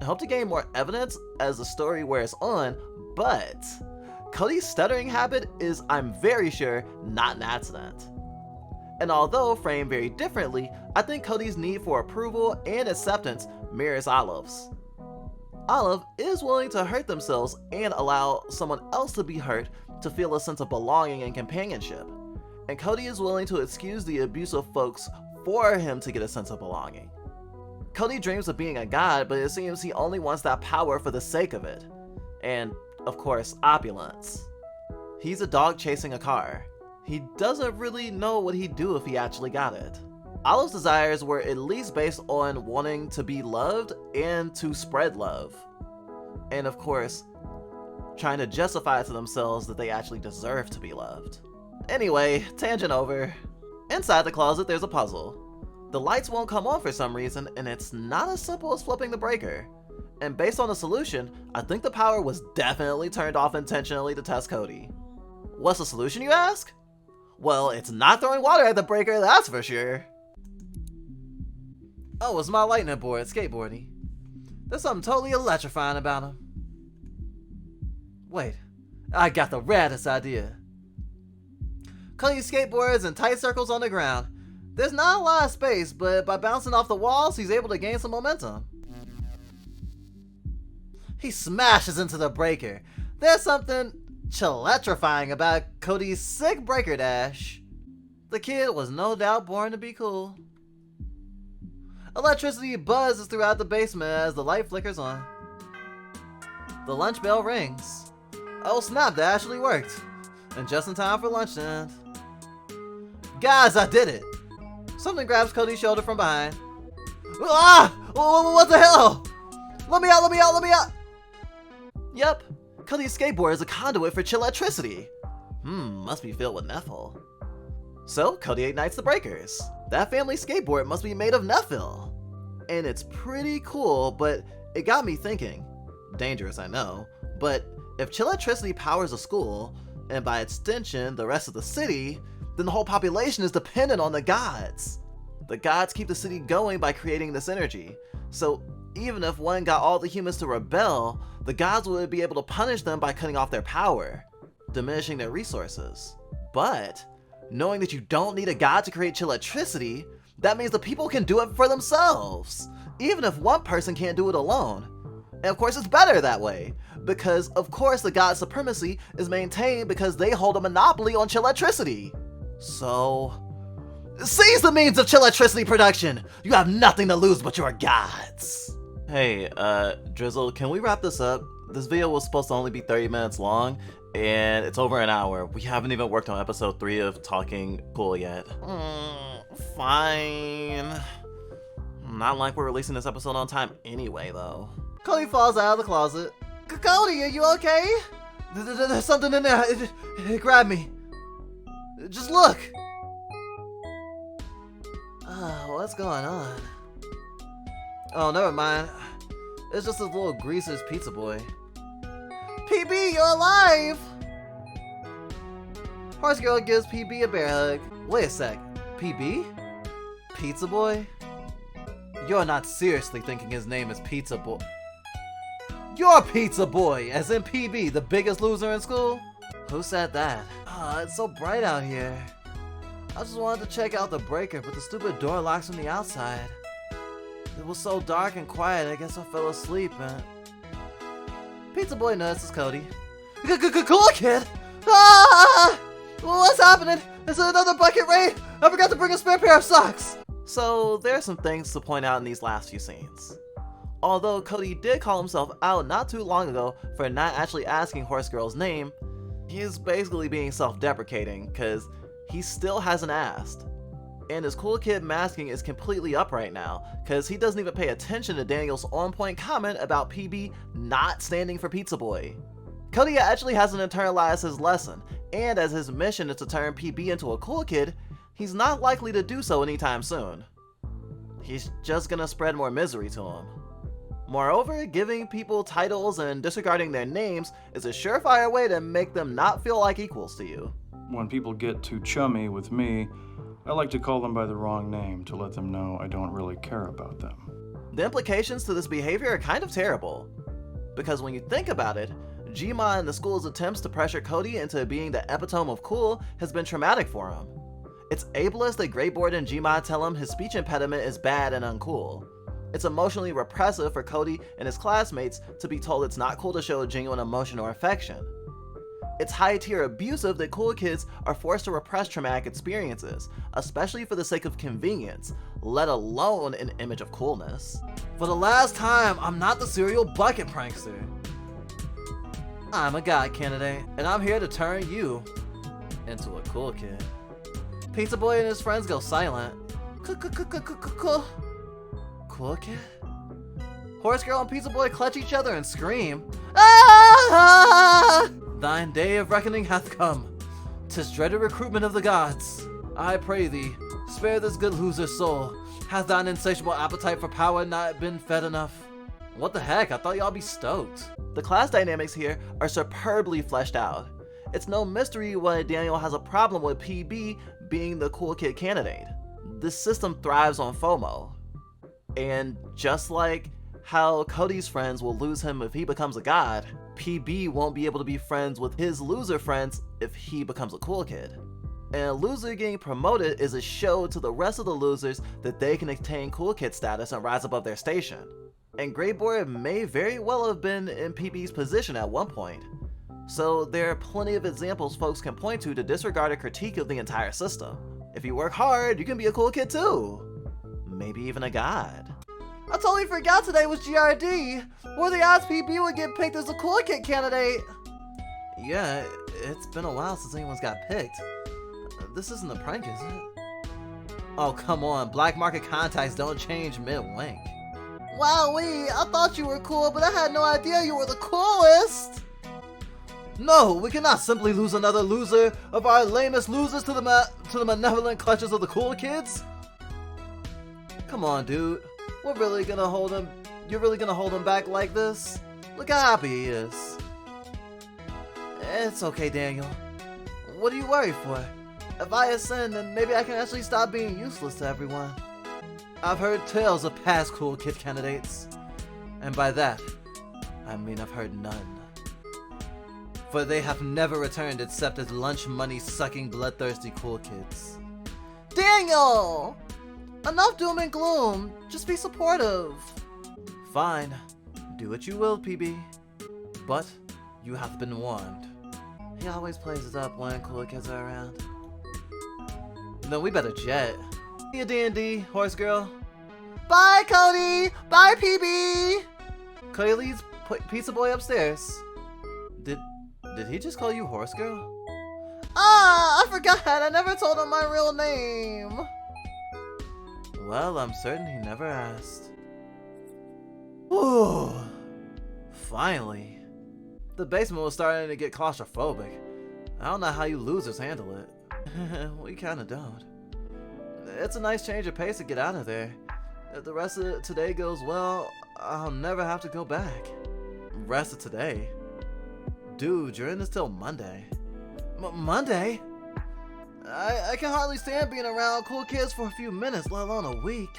I hope to gain more evidence as the story wears on, but Cody's stuttering habit is, I'm very sure, not an accident. And although framed very differently, I think Cody's need for approval and acceptance mirrors Olive's. Olive is willing to hurt themselves and allow someone else to be hurt to feel a sense of belonging and companionship. And Cody is willing to excuse the abusive folks for him to get a sense of belonging. Cody dreams of being a god, but it seems he only wants that power for the sake of it. And, of course, opulence. He's a dog chasing a car. He doesn't really know what he'd do if he actually got it. All his desires were at least based on wanting to be loved and to spread love. And of course, trying to justify to themselves that they actually deserve to be loved. Anyway, tangent over. Inside the closet, there's a puzzle. The lights won't come on for some reason, and it's not as simple as flipping the breaker. And based on the solution, I think the power was definitely turned off intentionally to test Cody. What's the solution, you ask? Well, it's not throwing water at the breaker, that's for sure. Oh, it's my lightning board, skateboarding. There's something totally electrifying about him. Wait, I got the raddest idea. Cody skateboards in tight circles on the ground. There's not a lot of space, but by bouncing off the walls, he's able to gain some momentum. He smashes into the breaker. There's something electrifying about Cody's sick breaker dash. The kid was no doubt born to be cool. Electricity buzzes throughout the basement as the light flickers on. The lunch bell rings. Oh snap, that actually worked. And just in time for lunch to end. Guys, I did it! Something grabs Cody's shoulder from behind. Ah! What the hell? Let me out, let me out, let me out! Yep, Cody's skateboard is a conduit for electricity. Must be filled with Nephil. So, Cody ignites the breakers. That family skateboard must be made of Nephil. And it's pretty cool, but it got me thinking. Dangerous, I know, but if electricity powers a school, and by extension the rest of the city, then the whole population is dependent on the gods. The gods keep the city going by creating this energy. So even if one got all the humans to rebel, the gods would be able to punish them by cutting off their power, diminishing their resources. But knowing that you don't need a god to create electricity, that means the people can do it for themselves, even if one person can't do it alone. And of course it's better that way, because of course the god supremacy is maintained because they hold a monopoly on electricity. So, seize the means of electricity production! You have nothing to lose but your gods! Hey, Drizzle, can we wrap this up? This video was supposed to only be 30 minutes long, and it's over an hour. We haven't even worked on episode 3 of Talking Cool yet. Fine. Not like we're releasing this episode on time anyway, though. Cody falls out of the closet. Cody, are you okay? There's something in there. It grabbed me. Just look. What's going on? Oh, never mind. It's just this little greaser's pizza boy. PB, you're alive! Horse Girl gives PB a bear hug. Wait a sec. PB? Pizza Boy? You're not seriously thinking his name is Pizza Boy. You're Pizza Boy, as in PB, the biggest loser in school? Who said that? It's so bright out here. I just wanted to check out the breaker, but the stupid door locks from the outside. It was so dark and quiet, I guess I fell asleep and... Pizza Boy notices Cody. Cool kid! Ah! What's happening? Is it another bucket raid? I forgot to bring a spare pair of socks! So, there are some things to point out in these last few scenes. Although Cody did call himself out not too long ago for not actually asking Horse Girl's name, he's basically being self-deprecating, because he still hasn't asked. And his cool kid masking is completely up right now, because he doesn't even pay attention to Daniel's on-point comment about PB not standing for Pizza Boy. Cody actually hasn't internalized his lesson, and as his mission is to turn PB into a cool kid, he's not likely to do so anytime soon. He's just gonna spread more misery to him. Moreover, giving people titles and disregarding their names is a surefire way to make them not feel like equals to you. When people get too chummy with me, I like to call them by the wrong name to let them know I don't really care about them. The implications to this behavior are kind of terrible. Because when you think about it, Gma and the school's attempts to pressure Cody into being the epitome of cool has been traumatic for him. It's ableist that Greyboard and Gma tell him his speech impediment is bad and uncool. It's emotionally repressive for Cody and his classmates to be told it's not cool to show genuine emotion or affection. It's high-tier abusive that cool kids are forced to repress traumatic experiences, especially for the sake of convenience, let alone an image of coolness. For the last time, I'm not the serial bucket prankster. I'm a god candidate, and I'm here to turn you into a cool kid. Pizza Boy and his friends go silent. Cool kid? Horse Girl and Pizza Boy clutch each other and scream. Ah! Thine day of reckoning hath come. 'Tis dreaded recruitment of the gods. I pray thee, spare this good loser's soul. Hath thine insatiable appetite for power not been fed enough? What the heck? I thought y'all be stoked. The class dynamics here are superbly fleshed out. It's no mystery why Daniel has a problem with PB being the cool kid candidate. This system thrives on FOMO. And just like how Cody's friends will lose him if he becomes a god, PB won't be able to be friends with his loser friends if he becomes a cool kid. And a loser getting promoted is a show to the rest of the losers that they can attain cool kid status and rise above their station. And Great Boy may very well have been in PB's position at one point. So there are plenty of examples folks can point to disregard a critique of the entire system. If you work hard, you can be a cool kid too. Maybe even a god. I totally forgot today was GRD. What are the odds PB would get picked as a cool kid candidate? Yeah, it's been a while since anyone's got picked. This isn't a prank, is it? Oh, come on. Black market contacts don't change mid-wink. Wowee, I thought you were cool, but I had no idea you were the coolest. No, we cannot simply lose another loser of our lamest losers to the malevolent clutches of the cool kids. Come on, dude. We're really gonna hold him. You're really gonna hold him back like this? Look how happy he is. It's okay, Daniel. What are you worried for? If I ascend, then maybe I can actually stop being useless to everyone. I've heard tales of past cool kid candidates. And by that, I mean I've heard none. For they have never returned except as lunch money sucking bloodthirsty cool kids. Daniel! Enough doom and gloom. Just be supportive. Fine. Do what you will, PB. But you have been warned. He always plays it up when cool kids are around. No, we better jet. See ya, D&D, Horse Girl. Bye, Cody! Bye, PB! Cody leads Pizza Boy upstairs. Did he just call you Horse Girl? Ah, I forgot. I never told him my real name. Well, I'm certain he never asked. Ooh, finally. The basement was starting to get claustrophobic. I don't know how you losers handle it. We kinda don't. It's a nice change of pace to get out of there. If the rest of today goes well, I'll never have to go back. Rest of today? Dude, you're in this till Monday. Monday? I can hardly stand being around cool kids for a few minutes, let alone a week.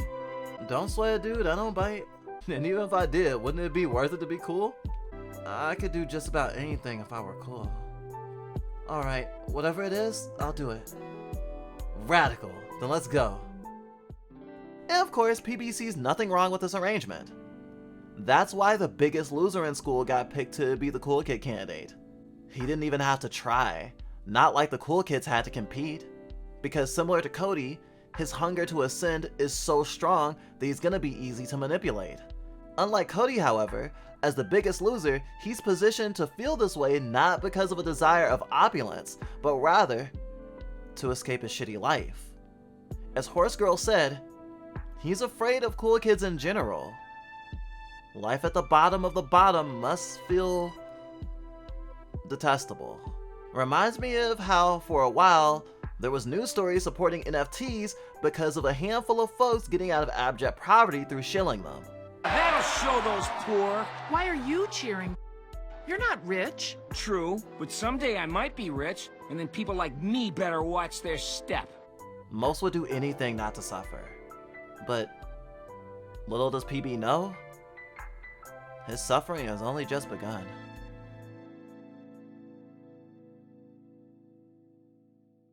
Don't sweat it, dude. I don't bite. And even if I did, wouldn't it be worth it to be cool? I could do just about anything if I were cool. Alright, whatever it is, I'll do it. Radical. Then let's go. And of course, PB sees nothing wrong with this arrangement. That's why the biggest loser in school got picked to be the cool kid candidate. He didn't even have to try. Not like the cool kids had to compete. Because similar to Cody, his hunger to ascend is so strong that he's gonna be easy to manipulate. Unlike Cody, however, as the biggest loser, he's positioned to feel this way not because of a desire of opulence, but rather to escape his shitty life. As Horse Girl said, he's afraid of cool kids in general. Life at the bottom of the bottom must feel detestable. Reminds me of how, for a while, there was news stories supporting NFTs because of a handful of folks getting out of abject poverty through shilling them. That'll show those poor. Why are you cheering? You're not rich. True, but someday I might be rich, and then people like me better watch their step. Most would do anything not to suffer. But little does PB know, his suffering has only just begun.